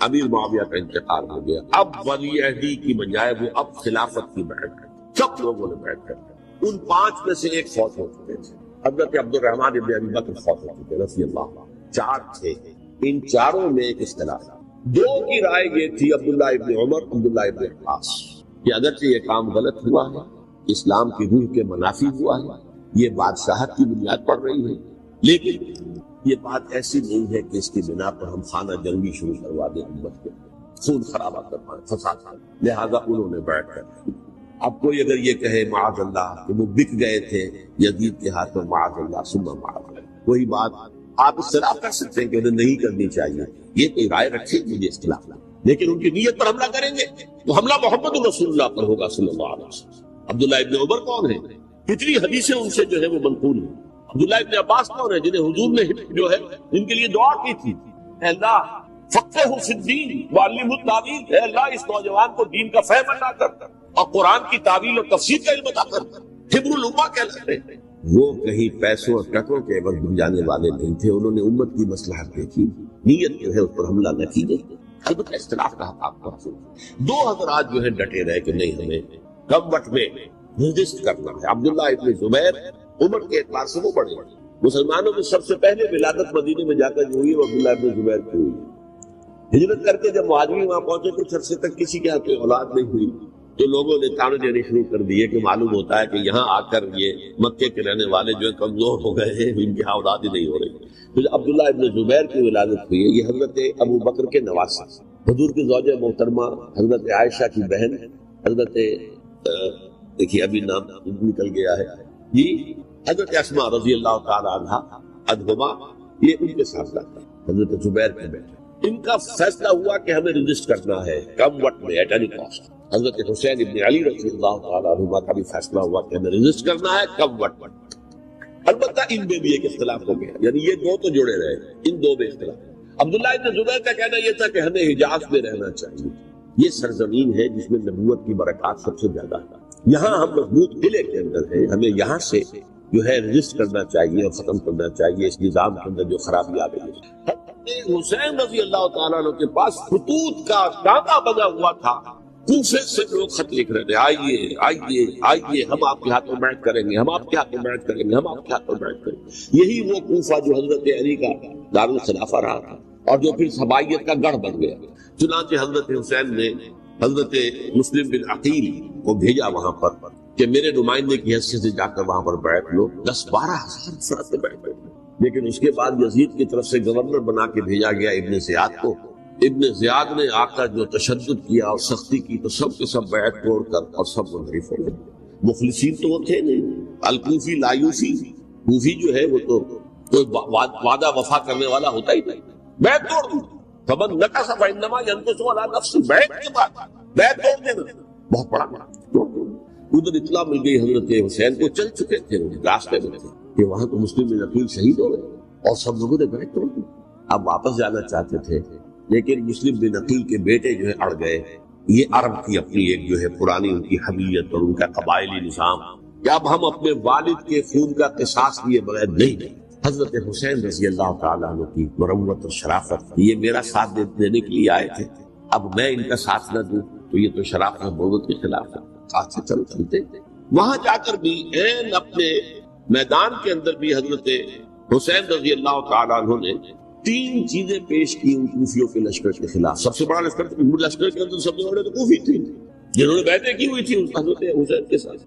امیر معاویہ کا انتقال ہو گیا، اب ولی عہدی کی بجائے وہ اب خلافت کی بیعت کرتے، سب لوگوں نے بیعت کرتے۔ ان 5 میں سے ایک فوت ہو چکے تھے، حضرت عبد الرحمن ابن ابی بکر فوت ہو چکے رضی اللہ عنہ، 4 تھے، ان چاروں میں ایک اختلاف تھا۔ 2 کی رائے یہ تھی، عبداللہ ابن عمر، عبداللہ ابن عباس، کہ اگرچہ یہ کام غلط ہوا ہے، اسلام کی روح کے منافی ہوا ہے، یہ بادشاہت کی بنیاد پڑ رہی ہے، لیکن یہ بات ایسی نہیں ہے کہ اس کی بنا پر ہم خانہ جنگی شروع کروا دیں، امت کے خون خرابہ کروائیں، فساد کریں، لہذا انہوں نے بیعت کر۔ اب کوئی اگر یہ کہے معاذ اللہ کہ وہ بک گئے تھے یزید کے ہاتھ میں، معاذ اللہ ثم معاذ اللہ، وہی بات آپ اختلاف کر سکتے ہیں کہ انہیں نہیں کرنی چاہیے، یہ کوئی رائے رکھے، مجھے اختلاف نہ، لیکن ان کی نیت پر حملہ کریں گے تو حملہ محمد رسول اللہ پر ہوگا صلی اللہ علیہ وسلم۔ عبداللہ ابن عمر کون ہے؟ کتنی حدیثیں ان سے جو ہے وہ منقول ہیں۔ عبداللہ ابن عباس کون ہے؟ جنہیں حضور نے جو ہے ان کے لیے دعا کی تھی، اے اللہ فقہہ فی الدین وعلمہ التاویل، اے اللہ اس نوجوان کو دین کا فہم عطا کر اور قرآن کی تعویل اور تفسیر کا علم عطا کر، حبر الامہ کہلاتے ہیں۔ وہ کہیں پیسوں اور ٹکوں کے عوض بن جانے والے نہیں تھے، انہوں نے امت کی مصلحت دیکھی، نیت جو ہے اس پر حملہ نہ کی گئی۔ البتہ اختلاف کا آپ کا حصول 2 حضرات جو ہے ڈٹے رہے کہ نہیں، ہمیں کم وقت میں رجسٹ کرنا ہے۔ عبداللہ ابن زبیر عمر کے اعتبار سے وہ بڑے، مسلمانوں میں سب سے پہلے ولادت مدینے میں جا کر جو ہوئی وہ عبداللہ ابن زبیر کی ہوئی۔ ہجرت کر کے جب مہاجرین وہاں پہنچے، کچھ عرصے تک کسی کے ہاں کوئی اولاد نہیں ہوئی، تو لوگوں نے تانے دینے شروع کر دیے کہ معلوم ہوتا ہے کہ یہاں آ کر یہ مکے کے رہنے والے جو ہے کمزور ہو گئے ہیں، ان کی ہاں اولاد ہی نہیں ہو رہی۔ تو جب عبداللہ ابن زبیر کی ولادت ہوئی ہے، یہ حضرت ابو بکر کے نواسہ، حضور کی زوجہ محترمہ حضرت عائشہ کی بہن، حضرت دیکھیے ابھی نام نکل گیا ہے جی، حضرت اسماء رضی اللہ تعالی عنہا عنہما، یہ ان کے ساتھ رہتا، حضرت زبیر کے بیٹے۔ ان کا فیصلہ ہوا کہ ہمیں رجسٹ کرنا ہے کم وقت میں، ایٹ اینی کاسٹ۔ حضرت حسین ابن علی رضی اللہ تعالی عنہما کا بھی فیصلہ ہوا کہ ہمیں رجسٹ کرنا ہے کم وقت میں۔ البتہ ان میں بھی ایک اختلاف ہو گیا، یعنی یہ 2 تو جڑے رہے، ان 2 میں اختلاف۔ عبداللہ ابن زبیر کا کہنا یہ تھا کہ ہمیں حجاز میں رہنا چاہیے، یہ سرزمین ہے جس میں نبوت کی برکات سب سے زیادہ ہے، یہاں ہم مضبوط قلعے کے اندر ہیں، ہمیں یہاں سے جو ہے رجسٹ کرنا چاہیے اور ختم کرنا چاہیے اس نظام کے اندر جو خرابی آ گئی ہے۔ حسین رضی اللہ تعالیٰ عنہ کے پاس خطوط کا ڈانگا بنا ہوا تھا، کوفے سے لوگ خط لکھ رہے تھے، آئیے آئیے آئیے، ہم آپ کے ہاتھوں بیعت کریں گے، ہم آپ کے ہاتھوں بیعت کریں گے، ہم آپ کے ہاتھوں بیعت کریں گے۔ یہی وہ کوفہ جو حضرت علی کا دارالخلافہ رہا تھا اور جو پھر سبائیت کا گڑھ بن گیا۔ چنانچہ حضرت حسین نے حضرت مسلم بن عقیل کو بھیجا وہاں پر کہ میرے نمائندے کی حیثیت سے جا کر وہاں پر بیعت لو۔ 10-12 ہزار افراد سے بیعت لو۔ لیکن اس کے بعد یزید کی طرف سے گورنر بنا کے بھیجا گیا ابن زیاد کو۔ ابن زیاد نے آ کر جو تشدد کیا اور سختی کی تو سب کے سب بیعت توڑ کر اور سب منحرف ہو گئے۔ مخلصین تو وہ تھے نہیں، الکوفی لایوفی، کوفی جو ہے وہ تو کوئی وعدہ وفا کرنے والا ہوتا ہی نہیں، بیعت توڑ دی۔ فمن نقص فانما ينقص على نفسه، بیعت کے بعد بیعت توڑ دینا بہت بڑا توڑ دو۔ ادھر اطلاع مل گئی حضرت حسین کو، چل چکے تھے راستے میں تھے کہ وہاں تو مسلم بن عقیل شہید ہو گئے اور سب لوگوں نے بیعت توڑ دی۔ اب واپس جانا چاہتے تھے لیکن مسلم بن عقیل کے بیٹے جو ہے اڑ گئے۔ یہ عرب کی اپنی ایک جو ہے پرانی ان کی حمیت اور ان کا قبائلی نظام کہ اب ہم اپنے والد کے خون کا قصاص لیے بغیر نہیں۔ حضرت حسین رضی اللہ تعالیٰ عنہ کی مروت اور شرافت، یہ میرا ساتھ دینے کے لیے آئے تھے، اب میں ان کا ساتھ نہ دوں تو یہ تو شرافت اور مروت کے خلاف ہے۔ ساتھ سے چلتے وہاں جا کر بھی این اپنے میدان کے اندر بھی حضرت حسین رضی اللہ تعالیٰ عنہ نے 3 چیزیں پیش کی ان کوفیوں کے لشکر کے خلاف۔ سب سے بڑا لشکر کے اندر سب سے بڑے تو کوفی تھے جنہوں نے بیعتیں کی ہوئی تھی حضرت حسین کے ساتھ۔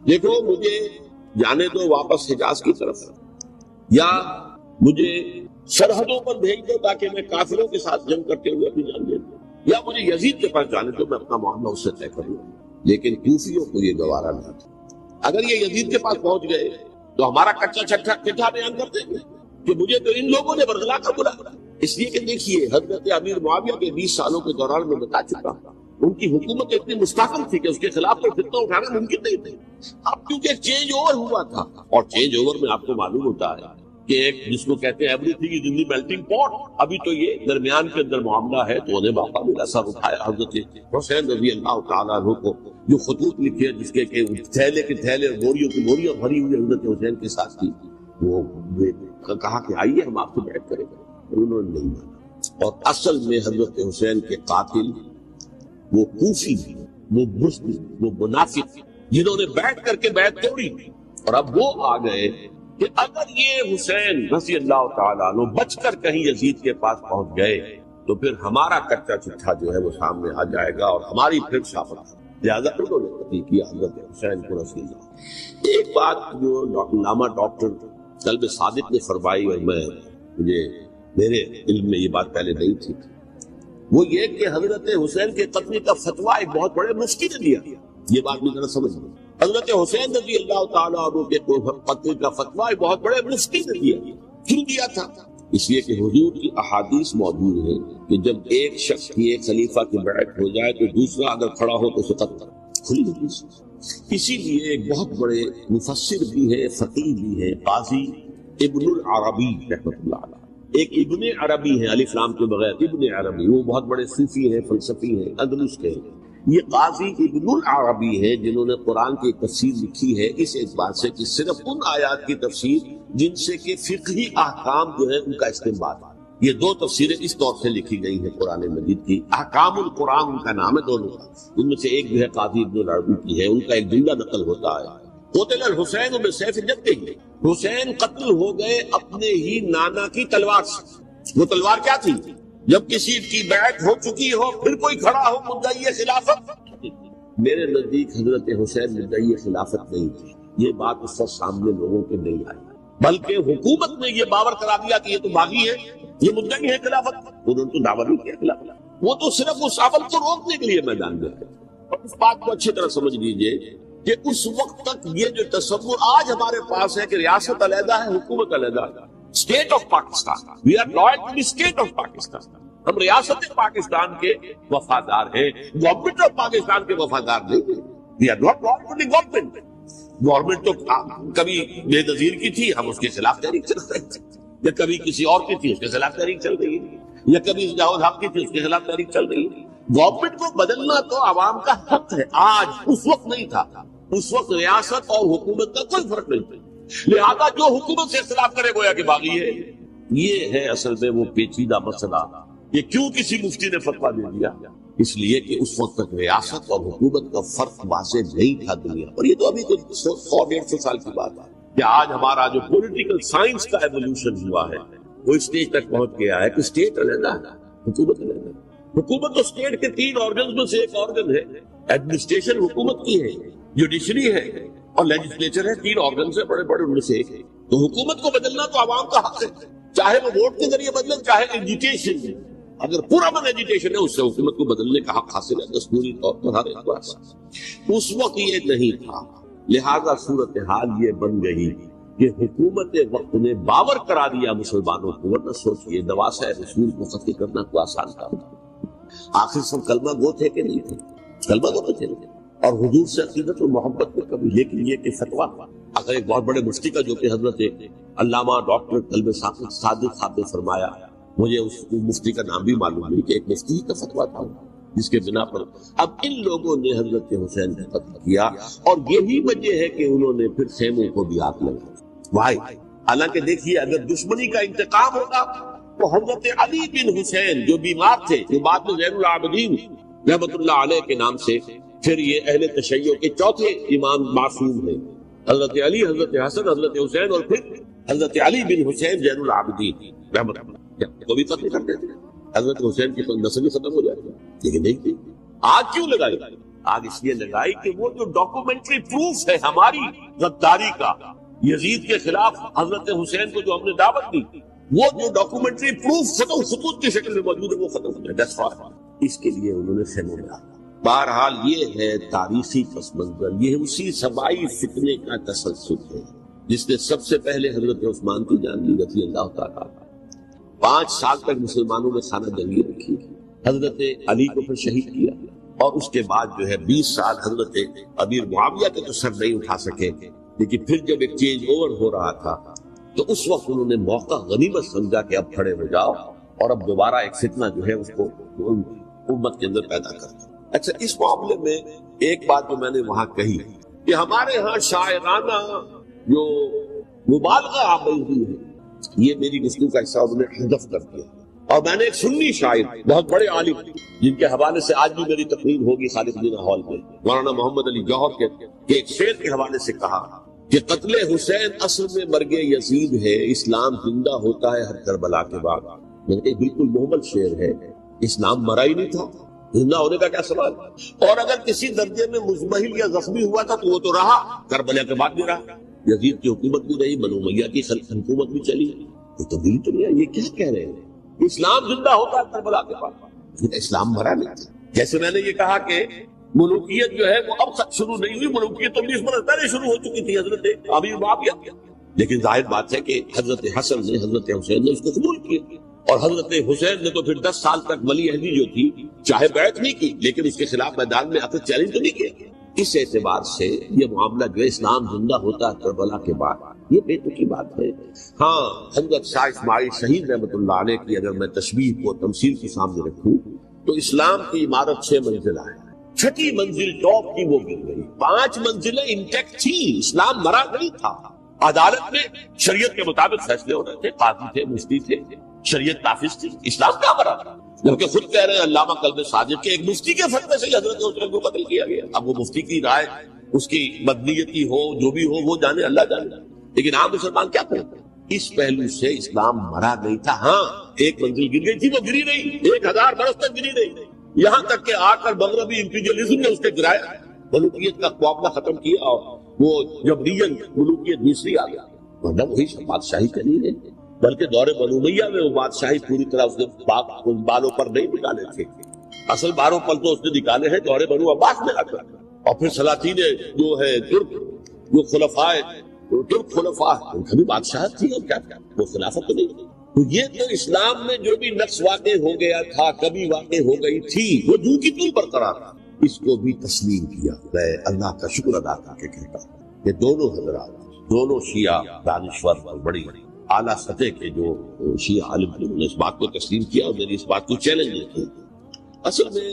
دیکھو مجھے جانے دو واپس حجاز کی طرف، یا مجھے سرحدوں پر بھیج دو تاکہ میں کافروں کے ساتھ جنگ کرتے ہوئے اپنی جان دے دوں، یا مجھے یزید کے پاس جانے دو، میں اپنا معاملہ اس سے طے کر لوں۔ لیکن کوفیوں کو یہ گوارا نہیں تھا۔ اگر یہ یزید کے پاس پہنچ گئے تو ہمارا کچا چٹھا بیان کر دیں گے کہ مجھے تو ان لوگوں نے برگلا کر بلایا۔ اس لیے کہ دیکھیے حضرت امیر معاویہ کے 20 سالوں کے دوران میں بتا چکا ہوں، ان کی حکومت اتنی مستحکم تھی کہ اس کے خلاف کوئی فتنہ اٹھانا ممکن نہیں تھا۔ اب کیونکہ چینج اوور ہوا تھا، اور چینج اوور میں آپ کو معلوم ہوتا ہے کہ ایک جس کو کہتے ہیں every thing is in the melting پاٹ، ابھی تو یہ درمیان کے اندر معاملہ ہے، تو انہیں موقع ملا سر اٹھایا حضرت حسین رضی اللہ تعالیٰ عنہ کو، جو خطوط لکھے جس کے کہ تھیلے کے تھیلے بوریوں کی بوریاں بھری ہوئی حضرت حسین کے ساتھ تھی، وہ کہا کہ آئیے ہم آپ سے بیعت کریں گے، انہوں نے نہیں مانا۔ اور اصل میں حضرت حسین کے قاتل وہ کوفی بھی، وہ مسلم، وہ منافق جنہوں نے بیٹھ کر کے بیعت توڑی، اور اب وہ آ گئے کہ اگر یہ حسین رضی اللہ تعالیٰ عنہ بچ کر کہیں یزید کے پاس پہنچ گئے تو پھر ہمارا کچا چٹھا جو ہے وہ سامنے آ جائے گا اور ہماری پھر شافت۔ لہٰذا انہوں نے قتل کیا حضرت حسین کو رضی اللہ۔ ایک بات جو علامہ ڈاکٹر قلب صادق نے فرمائی، اور مجھے میرے علم میں یہ بات پہلے نہیں تھی، وہ یہ کہ حضرت حسین کے قتل کا فتویٰ ایک بہت بڑے مفتی نے دیا۔ یہ بات بھی ذرا سمجھ لیں، حضرت حسین رضی اللہ تعالیٰ عنہ کے قتل کا فتویٰ ایک بہت بڑے مفتی نے دیا۔ کیوں دیا تھا؟ اس لیے کہ حضور کی احادیث موجود ہیں کہ جب ایک شخص کی ایک خلیفہ کی بیعت ہو جائے تو دوسرا اگر کھڑا ہو تو اسے قتل کرو، کھلی حدیث۔ اسی لیے ایک بہت بڑے مفسر بھی ہے، فقیہ بھی ہے، قاضی ابن العربی رحمۃ اللہ علیہ، ایک ابن عربی ہے الف لام کے بغیر، ابن عربی، وہ بہت بڑے صوفی ہیں، فلسفی ہیں، اندلس کے ہیں۔ یہ قاضی ابن العربی ہے جنہوں نے قرآن کی تفسیر لکھی ہے اس اعتبار سے کہ صرف ان آیات کی تفسیر جن سے کہ فقہی احکام جو ہے ان کا استنباط ہے۔ یہ دو تفسیریں اس طور سے لکھی گئی ہیں قرآن مجید کی، احکام القرآن ان کا نام ہے دونوں کا، ان میں سے ایک جو ہے قاضی ابن العربی کی ہے، ان کا ایک جملہ نقل ہوتا ہے، قتل الحسین بسیف جدہ، حسین قتل ہو گئے اپنے ہی نانا کی تلوار سے۔ وہ تلوار کیا تھی؟ جب کسی کی بیعت ہو چکی ہو پھر کوئی کھڑا ہو مدعی خلافت، میرے نزدیک حضرت حسین مدعی خلافت نہیں تھی، یہ بات اس وقت سامنے لوگوں کے نہیں آئی، بلکہ حکومت نے یہ باور کرا دیا کہ یہ تو باغی ہے، یہ مدعی ہے خلافت، انہوں نے تو دعویٰ نہیں کیا خلافت، وہ تو صرف اس عمل کو روکنے کے لیے میدان میں ہے۔ اور اس بات کو اچھی طرح سمجھ لیجئے کہ اس وقت تک یہ جو تصور آج ہمارے پاس ہے کہ ریاست علیحدہ ہے، حکومت علیحدہ ہے، state of Pakistan, we are loyal to the state of Pakistan, ہم ریاست پاکستان کے وفادار ہیں، گورنمنٹ آف پاکستان کے وفادار نہیں ہیں، we are not loyal to the government. Government تو کبھی بے نظیر کی تھی، ہم اس کے خلاف تحریک چل رہے تھے، یا کبھی کسی اور کی تھی اس کے خلاف تحریک چل رہی ہے، یا کبھی جاوید حق کی تھی اس کے خلاف تحریک چل رہی ہے۔ گورنمنٹ کو بدلنا تو عوام کا حق ہے، آج اس وقت نہیں تھا، اس وقت ریاست اور حکومت کا کوئی فرق نہیں تھا، لہذا جو حکومت سے اختلاف کرے گویا کہ باغی ہے۔ یہ ہے اصل میں وہ پیچیدہ مسئلہ کہ کیوں کسی مفتی نے فتویٰ دے دیا، اس لیے کہ اس وقت تک ریاست اور حکومت کا فرق واضح نہیں تھا دنیا پر۔ یہ تو ابھی کچھ 100-150 سال کی بات ہے کہ آج ہمارا جو پولیٹیکل سائنس کا ایوولوشن ہوا ہے وہ اس اسٹیج تک پہنچ گیا ہے کہ اسٹیٹ علیحدہ ہے، حکومت علیحدہ ہے۔ حکومت تو اسٹیٹ کے 3 آرگنز میں سے ایک آرگن ہے، ایڈمنسٹریشن حکومت کی ہے، جوڈیشری ہے اور لیجسلیچر ہے، 3 آرگنز ہیں بڑے بڑے، ان میں سے ایک ہے۔ تو حکومت کو بدلنا تو عوام کا حق ہے، چاہے وہ ووٹ کے ذریعے بدلیں چاہے ایجیٹیشن سے، اگر پورا من ایجیٹیشن ہے اس سے حکومت کو بدلنے کا حق حاصل ہے دستوری طور پر ہر اعتبار سے۔ اس وقت یہ نہیں تھا، لہذا صورتحال یہ بن گئی کہ حکومت وقت نے باور کرا دیا مسلمانوں کو، ورنہ سوچئے نواسہ رسول کو قتل کرنا کوئی آسان کام تھا۔ آخر سب کلمہ گو تھے کہ نہیں تھے؟ کلمہ گو تھے، اور حضور سے عقیدت و محبت میں کبھی، لیکن یہ کہ فتویٰ اگر ایک بہت بڑے مفتی کا جو کہ حضرت علامہ ڈاکٹر قلب صادق صاحب نے فرمایا، مجھے اس مفتی کا نام بھی معلوم نہیں کہ ایک مفتی کا فتویٰ تھا جس کے بنا پر اب ان لوگوں نے حضرت حسین کا قتل کیا، اور یہی وجہ ہے کہ انہوں نے پھر خیموں کو بھی آگ لگائی۔ وائی حالانکہ دیکھیے اگر دشمنی کا انتقام ہوگا تو حضرت علی بن حسین جو بیمار تھے، جو بعد میں زین العابدین رحمۃ اللہ علیہ کے نام سے پھر یہ اہل تشیع کے چوتھے امام معصوم ہیں، حضرت علی، حضرت حسن، حضرت حسین، اور پھر حضرت علی بن حسین زین العابدین رحمۃ اللہ کو بھی قتل کرتے تھے، حضرت حسین کی نسل ختم ہو جائے گی، لیکن نہیں تھی۔ آگ کیوں لگائی؟ آگ اس لیے لگائی کہ وہ جو ڈاکومنٹری پروف ہے ہماری غداری کا یزید کے خلاف حضرت حسین کو جو ہم نے دعوت دی، وہ جو ڈاکومنٹری پروف خطوط کی شکل میں موجود ہے وہ ختم ہو جائے، اس کے لیے انہوں نے خیموں میں آیا۔ بہرحال یہ ہے تاریخی پس منظر، یہ اسی سبائی فتنے کا تسلسل ہے جس نے سب سے پہلے حضرت عثمان کی جان لی رضی اللہ تعالیٰ۔ 5 سال تک مسلمانوں نے خانہ جنگی رکھی، حضرت علی کو پھر شہید کیا، اور اس کے بعد جو ہے 20 سال حضرت امیر معاویہ کے تو سر نہیں اٹھا سکے، لیکن پھر جب ایک چینج اوور ہو رہا تھا تو اس وقت انہوں نے موقع غنیمت سمجھا کہ اب کھڑے ہو جاؤ اور اب دوبارہ ایک فتنہ جو ہے اس کو امت کے اندر پیدا کر دو۔ اچھا، اس معاملے میں ایک بات جو میں نے وہاں کہی کہ ہمارے ہاں شاعرانہ جو مبالغہ آمیزی ہے، یہ میری گفتگو کا حصہ انہوں نے حذف کر دیا، اور میں نے ایک سنی شاعر بہت بڑے عالم جن کے حوالے سے آج بھی میری تقریر ہوگی خالد مدینہ ہال میں، مولانا محمد علی جوہر کے ایک شعر کے حوالے سے کہا کہ قتل حسین اصل میں مرگ یزید ہے، اسلام زندہ ہوتا ہے ہر کربلا کے بعد۔ میں نے کہا بالکل محمل شعر ہے، اسلام مرا ہی نہیں تھا، زندہ ہونے کا کیا سوال، اور اگر کسی درجے میں مزمحل یا زخمی ہوا تھا تو وہ تو رہا، کربلا کے بعد بھی رہا، یزید کی حکومت بھی رہی، بنو امیہ کی حکومت بھی چلی، یہ تبدیلی تو نہیں ہے۔ یہ کیا کہہ رہے ہیں، اسلام زندہ ہوتا ہے کربلا کے بعد، اسلام مرا نہیں تھا۔ جیسے میں نے یہ کہا کہ ملوکیت جو ہے وہ اب شروع نہیں ہوئی، ملوکیت تو 20 برس پہلے شروع ہو چکی تھی حضرت امیر معاویہ، لیکن ظاہر بات ہے کہ حضرت حسن نے حضرت حسین نے اس کو قبول کیا، اور حضرت حسین نے تو پھر 10 سال تک ولی عہدی جو تھی چاہے بیعت نہیں کی لیکن اس کے خلاف میدان میں آ کر چیلنج تو نہیں کیا۔ اس اعتبار سے یہ معاملہ جو ہے اسلام زندہ ہوتا ہے کربلا کے بعد، یہ بے تکی بات ہے۔ ہاں، حضرت شاہ اسماعیل شہید رحمۃ اللہ علیہ کی اگر میں تشبیہ کو تمثیل کے سامنے رکھوں تو اسلام کی عمارت 6 منزلہ ہے، 6ٹھی منزل ٹاپ کی وہ گر گئی، 5 منزلیں انٹیکٹ تھی، اسلام مرا نہیں تھا۔ عدالت میں شریعت کے مطابق فیصلے ہو رہے تھے، قاضی تھے، مفتی تھے، شریعت نافذ تھی، اسلام کہاں مرا تھا؟ جبکہ خود کہہ رہے ہیں علامہ قلب صادق کے ایک مفتی کے فتوے سے حضرت حسین کو قتل کیا گیا۔ اب وہ مفتی کی رائے، اس کی بدنیتی ہو، جو بھی ہو، وہ جانے، اللہ جانے، لیکن عام مسلمان کیا کرتے ہیں؟ اس پہلو سے اسلام مرا نہیں تھا۔ ہاں، 1 منزل گر گئی تھی، وہ گری نہیں، 1000 برس تک گری نہیں، یہاں تک کہ آ کر مغربی امپیریلزم نے اس کے گرایا، ملوکیت کا معاملہ ختم کیا، اور وہ جبرین ملوکیت دوسری آ گیا، ورنہ وہی بادشاہی کا نہیں ہے، بلکہ دور بنو امیہ میں وہ بادشاہی پوری طرح اس نے بالوں پر نہیں نکالے تھے، اصل بالوں پر تو اس نے نکالے ہیں دور بنو عباس میں آ کر، اور پھر سلاطین جو ہے ترک، جو خلفائے ترک خلفاء ان کا بھی بادشاہت تھی، اور کیا وہ خلافت تو نہیں تھی۔ تو یہ تو اسلام میں جو بھی نقص واقع ہو گیا تھا، کبھی واقع ہو گئی تھی، وہ جو کی تل برقرار تھا، اس کو بھی تسلیم کیا۔ میں اللہ کا شکر ادا کر کے کہتا ہوں کہ دونوں حضرات، دونوں شیعہ دانشور اور بڑی اعلیٰ سطح کے جو شیعہ عالم تھے، انہوں نے اس بات کو تسلیم کیا اور میری اس بات کو چیلنج نہیں کیا۔ اصل میں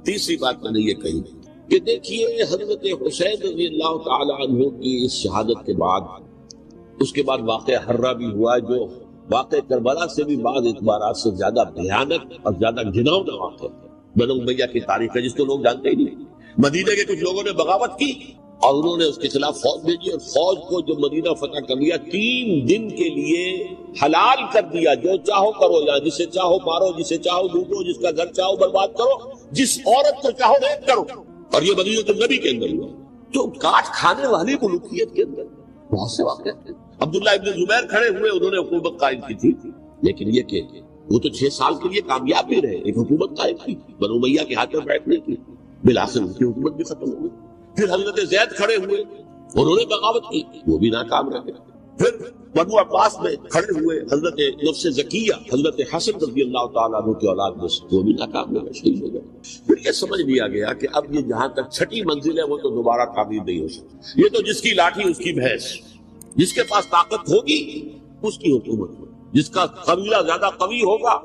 تیسری بات میں نے یہ کہی کہ دیکھیے حضرت حسین رضی اللہ تعالی عنہ کی اس شہادت کے بعد، اس کے بعد واقعہ ہرہ بھی ہوا، جو واقع کربلا سے بھی بعض اعتبارات سے زیادہ بھیانک اور زیادہ گھناؤنا واقعہ ہے، بنو امیہ کی تاریخ ہے جس کو لوگ جانتے ہی نہیں۔ مدینے کے کچھ لوگوں نے بغاوت کی اور انہوں نے اس کے خلاف فوج بھیجی، اور فوج کو جو مدینہ فتح کر لیا، 3 دن کے لیے حلال کر دیا، جو چاہو کرو، یا جسے چاہو مارو، جسے چاہو لوٹو، جس کا گھر چاہو برباد کرو، جس عورت کو چاہو ریپ کرو، اور یہ مدینہ النبی کے اندر ہوا، جو کاٹ کھانے والی ملوکیت کے اندر بہت سے واقعے تھے۔ عبداللہ ابن زبیر کھڑے ہوئے، انہوں نے حکومت قائم کی تھی، لیکن یہ کہ وہ تو 6 سال کے لیے کامیاب بھی رہے، ایک حکومت قائم کی، بنو امیہ کے ہاتھ میں بیٹھ نہیں کی، بالآخر ان کی حکومت بھی ختم ہو گئی۔ پھر حضرت زید کھڑے ہوئے، انہوں نے بغاوت کی، وہ بھی ناکام رہے۔ پھر بنو عباس میں کھڑے ہوئے حضرت نفس زکیہ، حضرت حسن رضی اللہ تعالیٰ عنہ کی اولاد میں سے، وہ بھی ناکام رہے، شہید ہو گئے۔ پھر یہ سمجھ لیا گیا کہ اب یہ جہاں تک 6ٹھی منزل ہے وہ تو دوبارہ تعمیر نہیں ہو سکتی، یہ تو جس کی لاٹھی اس کی بھینس، جس کے پاس طاقت ہوگی اس کی حکومت ہوگی، جس کا قبیلہ زیادہ قوی ہوگا،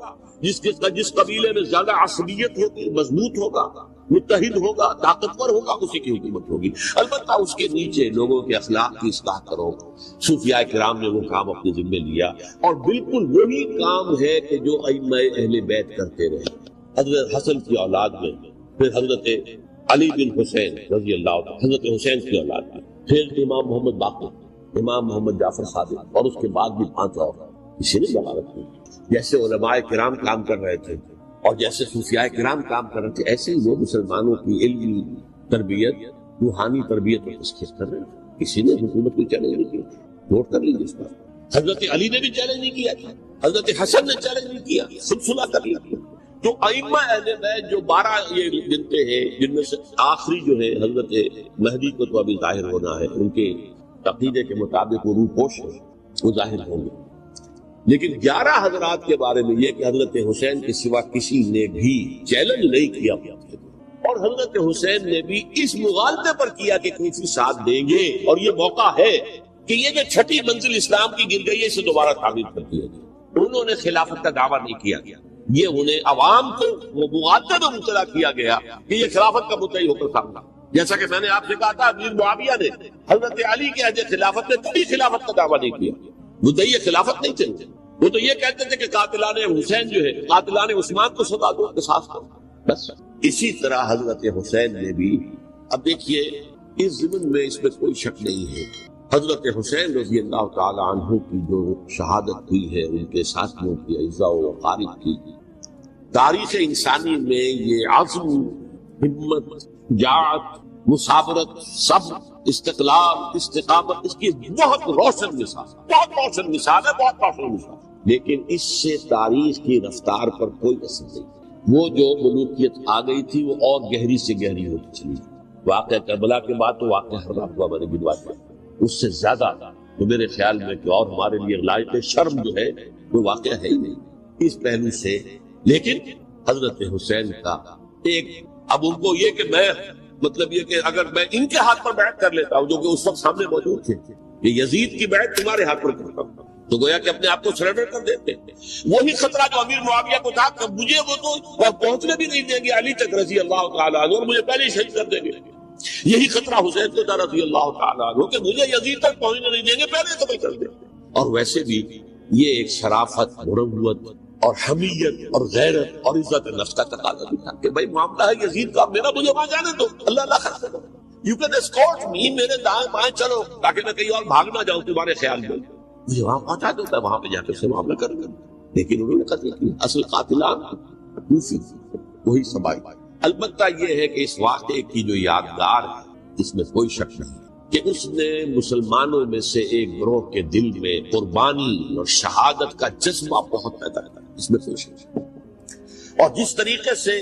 جس قبیلے میں زیادہ عصبیت ہوگی، مضبوط ہوگا، متحد ہوگا، طاقتور ہوگا، اسی کی حکومت ہوگی۔ البتہ اس کے نیچے لوگوں کے اخلاق کی اصلاح کرو۔ صوفیاء کرام نے وہ کام اپنے ذمے لیا، اور بالکل وہی کام ہے کہ جو ائمہ اہل بیت کرتے رہے۔ حضرت حسن کی اولاد میں، پھر حضرت علی بن حسین رضی اللہ عنہ، حضرت حسین کی اولاد میں، پھر امام محمد باقر، امام محمد جعفر صادق، اور اس کے بعد بھی 5 اور، اسی نے بغاوت کی۔ جیسے علماء کرام کام کر رہے تھے اور جیسے صوفیاء کرام کام کر رہے تھے، ایسے ہی وہ مسلمانوں کی علمی تربیت، روحانی تربیت اور تزکیہ کر رہے ہیں. کسی نے حکومت کو چیلنج نہیں کیا. نوٹ کر لیجیے اس بات. حضرت علی نے بھی چیلنج نہیں کیا تھا، حضرت حسن نے چیلنج نہیں کیا، سلسلہ کر لیا. تو ائمہ اہل بیت جو 12 یہ گنتے ہیں، جن میں سے آخری جو ہے حضرت مہدی کو تو ابھی ظاہر ہونا ہے، ان کے عقیدے کے مطابق وہ روح پوش ہے، وہ ظاہر ہوں گے. لیکن 11 حضرات کے بارے میں یہ کہ حضرت حسین کے سوا کسی نے بھی چیلنج نہیں کیا، اور حضرت حسین نے بھی اس مغالطے پر کیا کہ کوفی ساتھ دیں گے، اور یہ موقع ہے کہ یہ جو چھٹی منزل اسلام کی گر گئی ہے اسے دوبارہ تعمیر کر دیا گیا. انہوں نے خلافت کا دعویٰ نہیں کیا گیا، یہ انہیں عوام کو وہ مغالطے میں مبتلا کیا گیا کہ یہ خلافت کا مدعی ہو کر سامنا. جیسا کہ میں نے آپ سے کہا تھا، امیر معاویہ نے حضرت علی کے عہد خلافت میں کبھی خلافت کا دعویٰ نہیں کیا. مدعی خلافت نہیں تھے، وہ تو یہ کہتے تھے کہ قاتلان حسین جو ہے، قاتلان عثمان کو سزا دو، قصاص کرو، بس. اسی طرح حضرت حسین نے بھی، اب دیکھیے اس ضمن میں اس میں کوئی شک نہیں ہے، حضرت حسین رضی اللہ تعالی عنہ کی جو شہادت ہوئی ہے، ان کے ساتھیوں کی اعزاء و اقارب کی، تاریخ انسانی میں یہ عزم، ہمت، جاعت، مثابرت، صبر، استقلال، استقامت، اس کی بہت روشن مثال، بہت روشن مثال ہے، بہت روشن مثال. لیکن اس سے تاریخ کی رفتار پر کوئی اثر نہیں. وہ جو ملوکیت آ گئی تھی وہ اور گہری سے گہری ہوتی چلی. واقعہ کربلا کے بعد تو واقعہ حرام ہوا میں نے گنوا دیا، اس سے زیادہ تو میرے خیال میں کہ اور ہمارے لیے لائق شرم جو ہے وہ واقعہ ہے ہی نہیں اس پہلو سے. لیکن حضرت حسین کا ایک، اب ان کو یہ کہ میں مطلب یہ کہ اگر میں ان کے ہاتھ پر بیعت کر لیتا ہوں جو کہ اس وقت سامنے موجود تھے کہ یزید کی بیعت تمہارے ہاتھ پر کرتا ہوں، تو گویا کہ اپنے آپ کو سرنڈر کر دیتے. وہی خطرہ جو امیر معاویہ کو تھا کہ مجھے وہ تو پہنچنے بھی نہیں دیں گے علی تک رضی اللہ تعالیٰ عنہ، اور مجھے پہلے ہی شہید کر دیں گے. یہی خطرہ حسین کو تھا رضی اللہ تعالیٰ عنہ کہ مجھے یزید تک پہنچنے نہیں دیں گے، پہلے قتل کر دیں. اور ویسے بھی یہ ایک شرافت، مروت اور حمیت اور غیرت اور عزت نفس کا تقاضا بھی تھا کہ بھائی معاملہ ہے یزید کا، میرا مجھے وہاں جانے دو، اللہ اللہ خیر کرو، یو کین اسکورٹ می، میرے دائیں بائیں چلو تاکہ میں کہیں اور بھاگ نہ جاؤں تمہارے خیال میں، مجھے وہاں پہنچا دو، میں وہاں پہ جا کر سے معاملہ کر دوں. لیکن انہوں نے قتل کیا. اصل قاتلان کوفی وہی سبائی. البتہ یہ ہے کہ اس واقعے کی جو یادگار ہے اس میں کوئی شک نہیں کہ اس نے مسلمانوں میں سے ایک گروہ کے دل میں قربانی اور شہادت کا جذبہ بہت پیدا کیا، اس میں کوئی شک نہیں. اور جس طریقے سے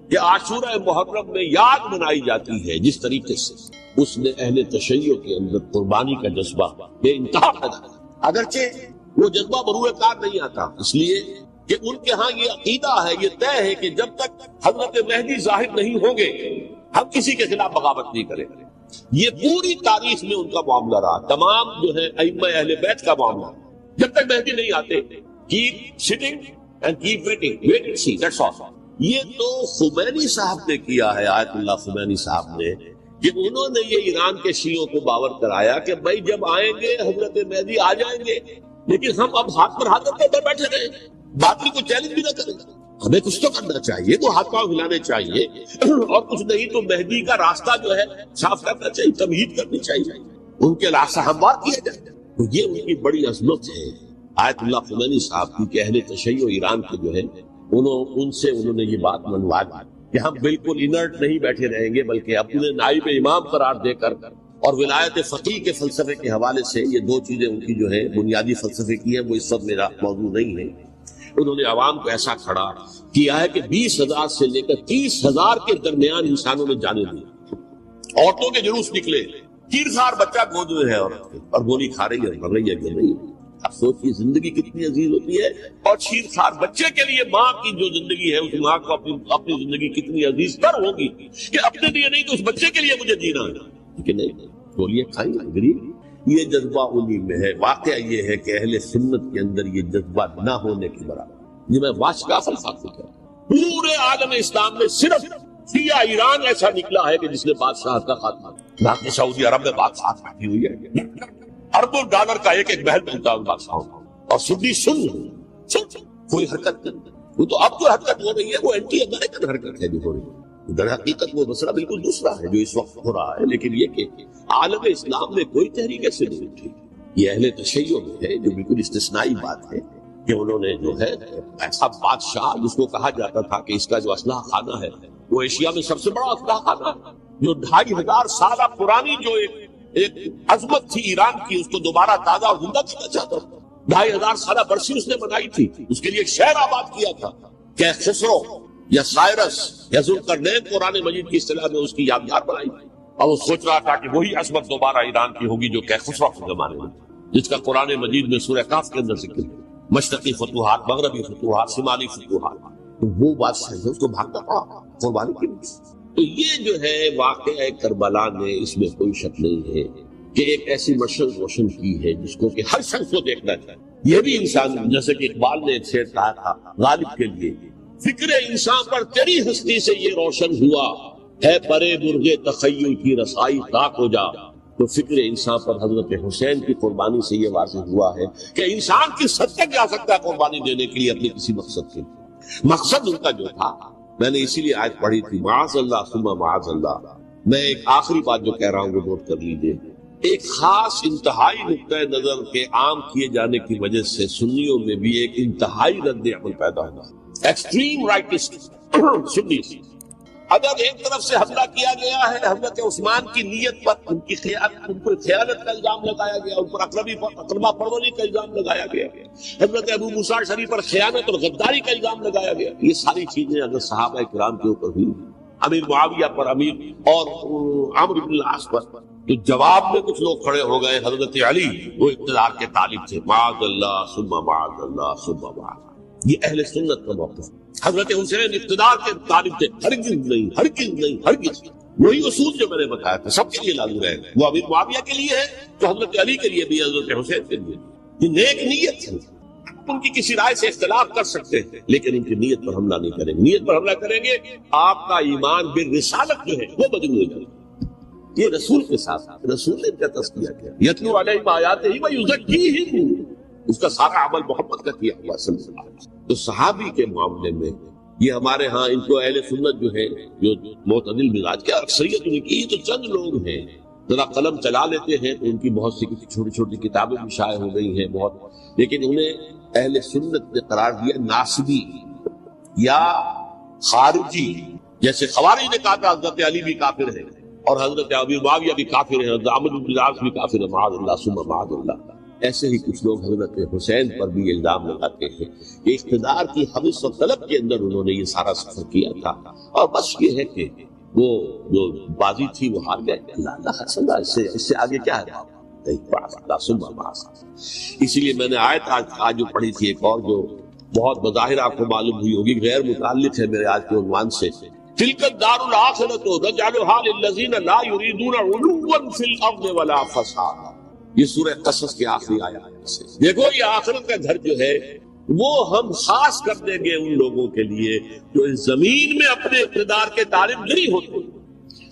کہ عاشورہ محرم میں یاد منائی جاتی ہے، جس طریقے سے اس نے اہل تشیع کے اندر قربانی کا جذبہ بے انتہا پیدا کیا. اگرچہ وہ جذبہ بروئے کار نہیں آتا، اس لیے کہ ان کے ہاں یہ عقیدہ ہے، یہ طے ہے کہ جب تک حضرت مہدی ظاہر نہیں ہوں گے ہم کسی کے خلاف بغاوت نہیں کریں. یہ پوری تاریخ میں ان کا معاملہ رہا، تمام جو ہے ائمہ اہل بیت کا معاملہ. جب تک مہدی نہیں آتے keep sitting and keep waiting, wait and see, that's all. یہ تو خمینی صاحب نے کیا ہے، آیت اللہ خمینی صاحب نے، کہ انہوں نے یہ ایران کے شیعوں کو باور کرایا کہ بھائی جب آئیں گے حضرت مہدی آ جائیں گے، لیکن ہم اب ہاتھ پر ہاتھ رکھے بیٹھے رہے، باطل کو چیلنج بھی نہ کریں. ہمیں کچھ تو کرنا چاہیے، تو ہاتھ پاؤں ہلانے چاہیے، اور کچھ نہیں تو مہدی کا راستہ جو ہے صاف کرنا چاہیے، تمہید کرنی چاہیے، ان کے راستہ ہموار کیا جائے. تو یہ ان کی بڑی عظمت ہے آیت اللہ خمینی صاحب کی کہ اہل تشیع ایران کے جو ہے انہوں نے یہ بات منوا دی کہ ہم بالکل انرٹ نہیں بیٹھے رہیں گے، بلکہ اپنے نائب امام قرار دے کر اور ولایت فقیہ کے فلسفے کے حوالے سے، یہ دو چیزیں ان کی جو ہے بنیادی فلسفے کی ہیں، وہ اس وقت میرا موضوع نہیں ہے. انہوں نے عوام کو ایسا کھڑا کیا ہے کہ 20,000 سے لے کر 30,000 کے درمیان انسانوں نے جانے دی. عورتوں کے جلوس نکلے، چیرخوار بچہ گود میں ہے اور گولی کھا رہی ہے، مر رہی ہے کہ نہیں. اب سوچیے زندگی کتنی عزیز ہوتی ہے، اور چیرخوار بچے کے لیے ماں کی جو زندگی ہے، اس ماں کو اپنی زندگی کتنی عزیز تر ہوگی کہ اپنے لیے نہیں تو اس بچے کے لیے مجھے جینا ہے. لیکن نہیں، گولیاں کھائیں گری. یہ جذبہ انہی میں ہے. واقعہ یہ ہے کہ اہل سنت کے اندر یہ جذبہ نہ ہونے کے برابر. یہ میں واشکاف الفاظ سے کہتا ہوں، پورے عالم اسلام میں صرف شیعہ ایران ایسا نکلا ہے کہ جس نے بادشاہ کا خاتمہ. باقی سعودی عرب میں بادشاہ بیٹھی ہوئی ہے، اربوں ڈالر کا ایک محل بنتا ہے بادشاہوں کا، اور سنی سن کوئی حرکت نہیں. وہ تو اب جو حرکت ہو رہی ہے وہ اینٹی امریکن حرکت ہے جو ہو رہی ہے. در حقیقت وہ مسئلہ بالکل دوسرا ہے جو اس وقت ہو رہا ہے. لیکن یہ کہ عالم اسلام میں کوئی تحریک ایسے نہیں اٹھی. یہ اہل تشیع میں ہے جو بالکل استثنائی بات ہے کہ انہوں نے جو ہے ایسا بادشاہ جس کو کہا جاتا تھا کہ اس کا جو اسلحہ خانہ ہے وہ ایشیا میں سب سے بڑا اسلحہ خانہ ہے، جو 2500 سالہ پرانی جو ایک عظمت تھی ایران کی، اس کو دوبارہ تازہ اور زندہ کرنا چاہتا ہوں۔ 2500 سالہ برسی اس نے بنائی تھی، اس کے لیے ایک شہر آباد کیا تھا کہ خسرو یا سائرس یا ذوالقرنین قرآن مجید کی اصطلاح میں اس کی یادگار بنائی تھی، اور وہ سوچ رہا تھا کہ وہی عظمت دوبارہ ایران کی ہوگی جو کہ خسرو کے زمانے میں، جس کا قرآن مجید میں سورہ کہف کے اندر ذکر ہے، مشرقی فتوحات، مغربی فتوحات، شمالی فتوحات۔ تو وہ بادشاہ ہے اس کو بھاگنا پڑا قربانی کے لیے۔ تو یہ جو ہے واقعہ کربلا میں، اس میں کوئی شک نہیں ہے کہ ایک ایسی مشعل روشن کی ہے جس کو کہ ہر شخص کو دیکھنا چاہیے۔ یہ بھی انسان، جیسے کہ اقبال نے ایک شعر کہا تھا غالب کے لیے، فکر انسان پر تیری ہستی سے یہ روشن ہوا ہے، پرے مرغ تخیل کی رسائی طاق ہو جا۔ تو فکر انسان پر حضرت حسین کی قربانی سے یہ واضح ہوا ہے کہ انسان کس حد تک جا سکتا ہے قربانی دینے کے لیے اپنے کسی مقصد کے لیے۔ مقصد ان کا جو تھا، میں نے اسی لیے آیت پڑھی تھی، معاذ اللہ ثم معاذ اللہ۔ میں ایک آخری بات جو کہہ رہا ہوں وہ نوٹ کر لیجئے، ایک خاص انتہائی نقطۂ نظر کے عام کیے جانے کی وجہ سے سنیوں میں بھی ایک انتہائی رد عمل پیدا ہوگا، ایکسٹریم رائٹسٹ سنی۔ اگر ایک طرف سے حملہ کیا گیا ہے حضرت عثمان کی نیت پر، ان کی خیانت کا الزام لگایا گیا، ان پر اقربا پروری کا الزام لگایا گیا، حضرت ابو موسیٰ شریف پر خیانت اور غداری کا الزام لگایا گیا، یہ ساری چیزیں اگر صحابہ کرام کے اوپر ہوئی، امیر معاویہ پر، امیر اور عمرو بن العاص پر، تو جواب میں کچھ لوگ کھڑے ہو گئے۔ حضرت علی وہ اقتدار کے طالب تھے، معاذ اللہ ثم معاذ اللہ ثم معاذ اللہ، یہ اہل سنت کا موقف۔ حضرت حسین اقتدار کے طالب تھے، ہرگز نہیں، ہرگز نہیں، ہرگز۔ وہی اصول جو میں نے بتایا تھا سب کے لیے لاگو رہے گا، وہ امیر معاویہ کے لیے ہے تو حضرت علی کے لیے بھی، حضرت حسین کے لیے بھی۔ یہ نیک نیت ہے، ان کی کسی رائے سے اختلاف کر سکتے ہیں لیکن ان کی نیت پر حملہ نہیں کریں گے۔ نیت پر حملہ کریں گے آپ کا ایمان بالرسالت جو ہے وہ بدل ہو جائے گا۔ یہ رسول کے ساتھ رسول نے کیا تذکیہ کیا، یتلو علیہم آیاتہ ویزکیہم، اس کا سارا عمل محمد کا کیا ہوا صلی اللہ علیہ وسلم۔ تو صحابی کے معاملے میں یہ ہمارے ہاں ان کو اہل سنت جو ہے، جو معتدل مزاج کے، اکثریت ان کی، یہ تو چند لوگ ہیں ذرا قلم چلا لیتے ہیں تو ان کی بہت سی چھوٹی چھوٹی کتابیں بھی شائع ہو گئی ہیں بہت، لیکن انہیں اہل سنت نے قرار دیا ناصبی یا خارجی، جیسے خوارج نے کہا تھا حضرت علی بھی کافر ہے اور حضرت ابی معاویہ بھی کافر ہے، حضرت عمرو بن العاص بھی کافر ہے، معاذ اللہ ثم معاذ اللہ۔ ایسے ہی کچھ لوگ حضرت حسین پر بھی الزام لگاتے ہیں کہ اقتدار کی حوث و طلب کے اندر انہوں نے یہ سارا سفر کیا تھا، اور بس یہ ہے کہ وہ جو بازی تھی وہ ہار گئے۔ اللہ اس سے آگے کیا ہے؟ اسی لیے میں نے آیت آج جو پڑھی تھی ایک اور جو بہت بظاہر آپ کو معلوم ہوئی ہوگی، غیر متعلق ہے میرے آج کے عنوان سے، تلک الدار الآخرۃ نجعلھا للذین لا یریدون علوا فی الارض ولا فسادا۔ یہ سورہ قصص کے آخری آیات سے دیکھو، یہ آخرت کا گھر جو ہے وہ ہم خاص کر دیں گے ان لوگوں کے لیے جو اس زمین میں اپنے اقتدار کے طالب نہیں ہوتے۔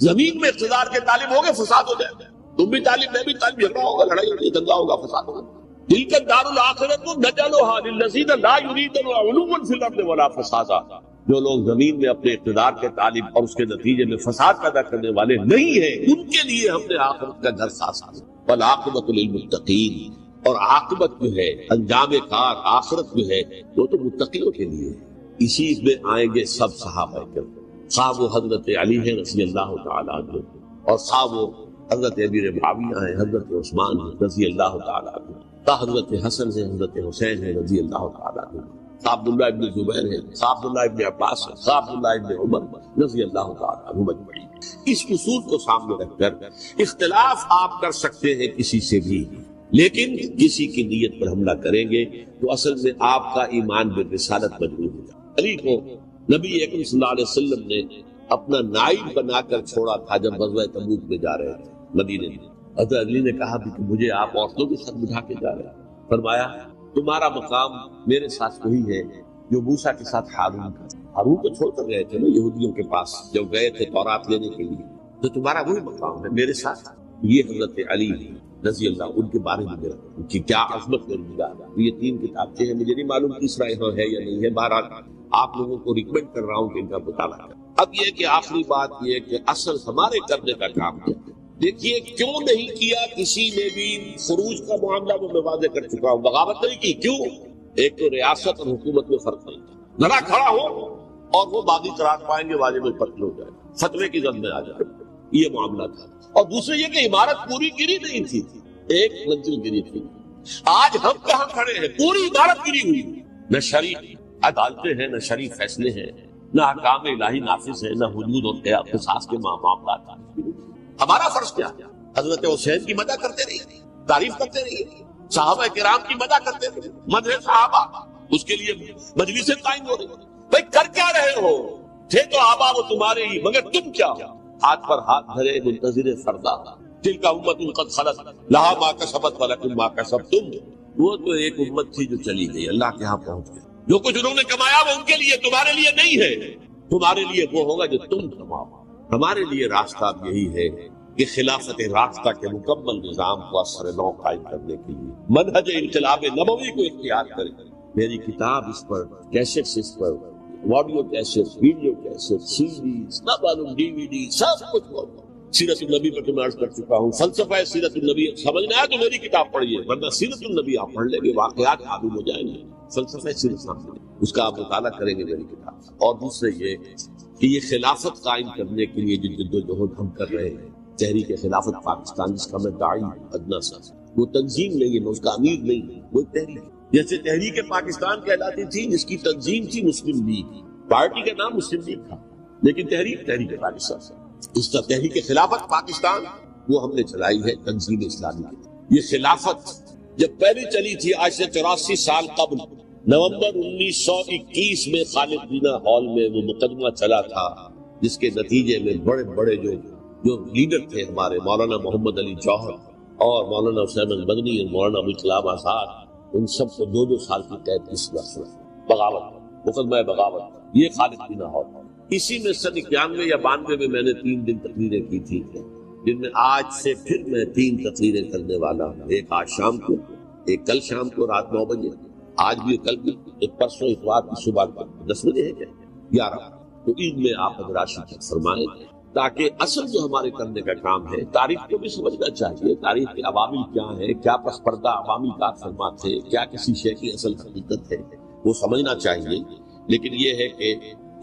زمین میں اقتدار کے طالب ہوگے فساد ہو جائے گا، تم بھی طالب میں بھی طالب، جھگڑا ہوگا، لڑائی ہوگی، دنگا ہوگا، فساد ہوگا۔ تلک الدار الآخرۃ نجعلھا للذین لا یریدون علوا فی الارض ولا فسادا، جو لوگ زمین میں اپنے اقتدار کے طالب اور اس کے نتیجے میں فساد پیدا کرنے والے نہیں ہیں، ان کے لیے ہم نے آخرت کا گھر خاص کیا۔ والعاقبۃ للمتقین، اور عاقبت جو ہے، انجام کار، آخرت جو ہے وہ تو متقیوں کے لیے ہے۔ اسی میں آئیں گے سب صحابہ کرام، خواہ وہ حضرت علی ہے رضی اللہ تعالیٰ عنہ، اور خواہ وہ حضرت امیر معاویہ ہے، حضرت عثمان ہے رضی اللہ تعالیٰ عنہ، خواہ حضرت حسن ہے، حضرت حسین ہے رضی اللہ تعالیٰ عنہ، خواہ عبداللہ ابن زبیر ہے، خواہ عبداللہ ابن عباس ہے، خواہ عبداللہ ابن عمر رضی اللہ تعالیٰ عنہ مجمعین۔ اس اصول کو سامنے رکھ کر اختلاف آپ کر سکتے ہیں کسی سے بھی، لیکن کسی کی نیت پر حملہ کریں گے تو اصل میں آپ کا ایمان بالرسالت مجروح ہو جائے۔ علی کو نبی اکرم صلی اللہ علیہ وسلم نے اپنا نائب بنا کر چھوڑا تھا جب غزوہ تبوک میں جا رہے تھے مدینے میں۔ حضرت علی نے کہا کہ مجھے آپ عورتوں کے ساتھ بٹھا کے جا رہے ہیں، فرمایا تمہارا مقام میرے ساتھ وہی ہے جو موسیٰ کے ساتھ ہارون کا۔ ہارون کو چھوڑ کر گئے تھے نا یہودیوں کے پاس جب گئے تھے تورات لینے کے لیے، تو تمہارا وہی مقام ہے میرے ساتھ۔ یہ حضرت علی رضی اللہ، ان کے بارے میں میرا ان کی کیا عظمت میری نگاہ۔ یہ 3 کتابیں ہیں، مجھے نہیں معلوم تیسرا یہاں ہے یا نہیں ہے، بہرحال آپ لوگوں کو ریکمینڈ کر رہا ہوں کہ ان کا مطالعہ کریں۔ اب یہ کہ آخری بات یہ کہ اصل ہمارے کرنے کا کام ہے۔ دیکھیے کیوں نہیں کیا کسی نے بھی خروج کا معاملہ، وہ میں واضح کر چکا ہوں، بغاوت نہیں کی۔ کیوں؟ ایک تو ریاست اور حکومت میں فرق نہیں تھا، ذرا کھڑا ہو اور وہ باغی قرار پائیں گے، واجب القتل ہو جائے، فتوے کی زد میں آ جائے۔ یہ معاملہ تھا. اور دوسرے یہ کہ عمارت پوری گری نہیں تھی، ایک منزل گری تھی. آج ہم کہاں کھڑے ہیں؟ پوری عمارت گری ہوئی. نہ شرعی عدالتیں ہیں، نہ شرعی فیصلے ہیں، نہ احکام الہی نافذ ہے، نہ حدود اور قصاص کے معاملات. ہمارا فرض کیا ہے؟ حضرت حسین کی مدح کرتے رہیے، تعریف کرتے رہیے، صحابہ کرام کی مدح کرتے رہیے، مدح صحابہ، اس کے لیے مجلسیں قائم ہو رہی. بھائی کر کیا رہے ہو؟ تھے تو آبا وہ تمہارے ہی، مگر تم کیا؟ ہاتھ پر ہاتھ دھرے منتظر فردا. تلک امت قد خلت لہا ما کسبت ولکم ما کسبتم. وہ تو ایک امت تھی جو چلی گئی، اللہ کے ہاں پہنچ گئی. جو کچھ انہوں نے کمایا وہ ان کے لیے، تمہارے لیے نہیں ہے. تمہارے لیے وہ ہوگا جو تم کماؤ. ہمارے لیے راستہ اب یہی ہے کہ خلافت راستہ کے مکمل نظام کو اثر نو قائم کرنے کے لیے منہج انقلاب نبوی کو اختیار کریں. میری کتاب اس پر، کیسٹس اس پر، آڈیو کیسٹ، ویڈیو کیسٹ، سی ڈیز، نہ معلوم ڈی وی ڈی، سب کچھ موجود. سیرت النبی پر تو میں عرض کر چکا ہوں. فلسفہ سیرت النبی سمجھنا ہے تو میری کتاب پڑھیے، ورنہ سیرت النبی آپ پڑھ لیں گے واقعات معلوم ہو جائیں گے. فلسفہ سیرت سامنے اس کا آپ مطالعہ کریں گے میری کتاب. اور دوسرے یہ کہ یہ خلافت قائم کرنے کے لیے جو جدوجہد ہم کر رہے ہیں، تحریک خلافت پاکستان، جس کا میں داعی ادنا سا، وہ تنظیم نہیں ہے، میں اس کا امیر نہیں ہوں، وہ تحریک ہے. جیسے تحریک پاکستان کہلاتی تھی، جس کی تنظیم تھی مسلم لیگ، پارٹی کا نام مسلم لیگ تھا، لیکن تحریک پاکستان سے. اس کا تحریک خلافت پاکستان وہ ہم نے چلائی ہے تنظیم اسلامی کی. یہ خلافت جب پہلی چلی تھی آج سے 84 سال قبل، نومبر 1921 میں خالد دینا ہال میں وہ مقدمہ چلا تھا، جس کے نتیجے میں بڑے بڑے جو لیڈر تھے ہمارے، مولانا محمد علی جوہر اور مولانا حسین المدنی اور مولانا ابوالکلام آزاد، ان سب کو 2 سال کی قید کی سزا، بغاوت، مقدمہ بغاوت. یہ خالد دینا ہال. اسی میں سن 91 یا 92 میں میں نے 3 دن تقریریں کی تھی، جن میں آج سے پھر میں 3 تقریریں کرنے والا ہوں. ایک آج شام کو، ایک کل شام کو رات 9 بجے، آج بھی کل بھی، ایک پرسوں اتوار کی صبح 10 بجے ہے کیا 11. تو عید میں آپ حضرات شرکت فرمائیں، تاکہ اصل جو ہمارے کرنے کا کام ہے، تاریخ کو بھی سمجھنا چاہیے. تاریخ کے عوامل کیا ہیں، کیا پس پردہ عوامی کار فرمات ہے، کیا کسی شے کی اصل حقیقت ہے، وہ سمجھنا چاہیے. لیکن یہ ہے کہ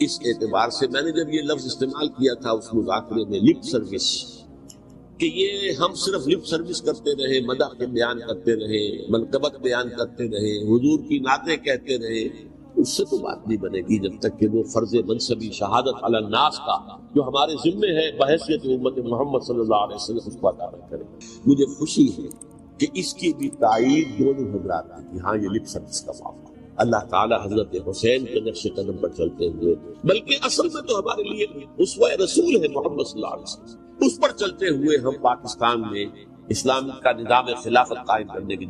اس اعتبار سے میں نے جب یہ لفظ استعمال کیا تھا اس مذاکرے میں، لپ سروس، کہ یہ ہم صرف لپ سروس کرتے رہے، مدح کے بیان کرتے رہے، منقبت بیان کرتے رہے، حضور کی نعتیں کہتے رہے، اس سے تو بات نہیں بنے گی جب تک کہ وہ فرض منصبی شہادت علی الناس کا جو ہمارے ذمے ہے بحیثیت امت محمد صلی اللہ علیہ وسلم اس کو ادا نہ کرے. مجھے خوشی ہے کہ اس کی بھی تائید دونوں حضرات نے کی. ہاں، یہ لپ سروس کا معاملہ اللہ تعالی حضرت حسین کے نقش قدم پر چلتے ہوئے، بلکہ اصل میں تو ہمارے لیے اسوہ رسول ہے محمد صلی اللہ علیہ وسلم، اس پر چلتے ہوئے ہم پاکستان میں اسلام کا نظام خلافت قائم کرنے کی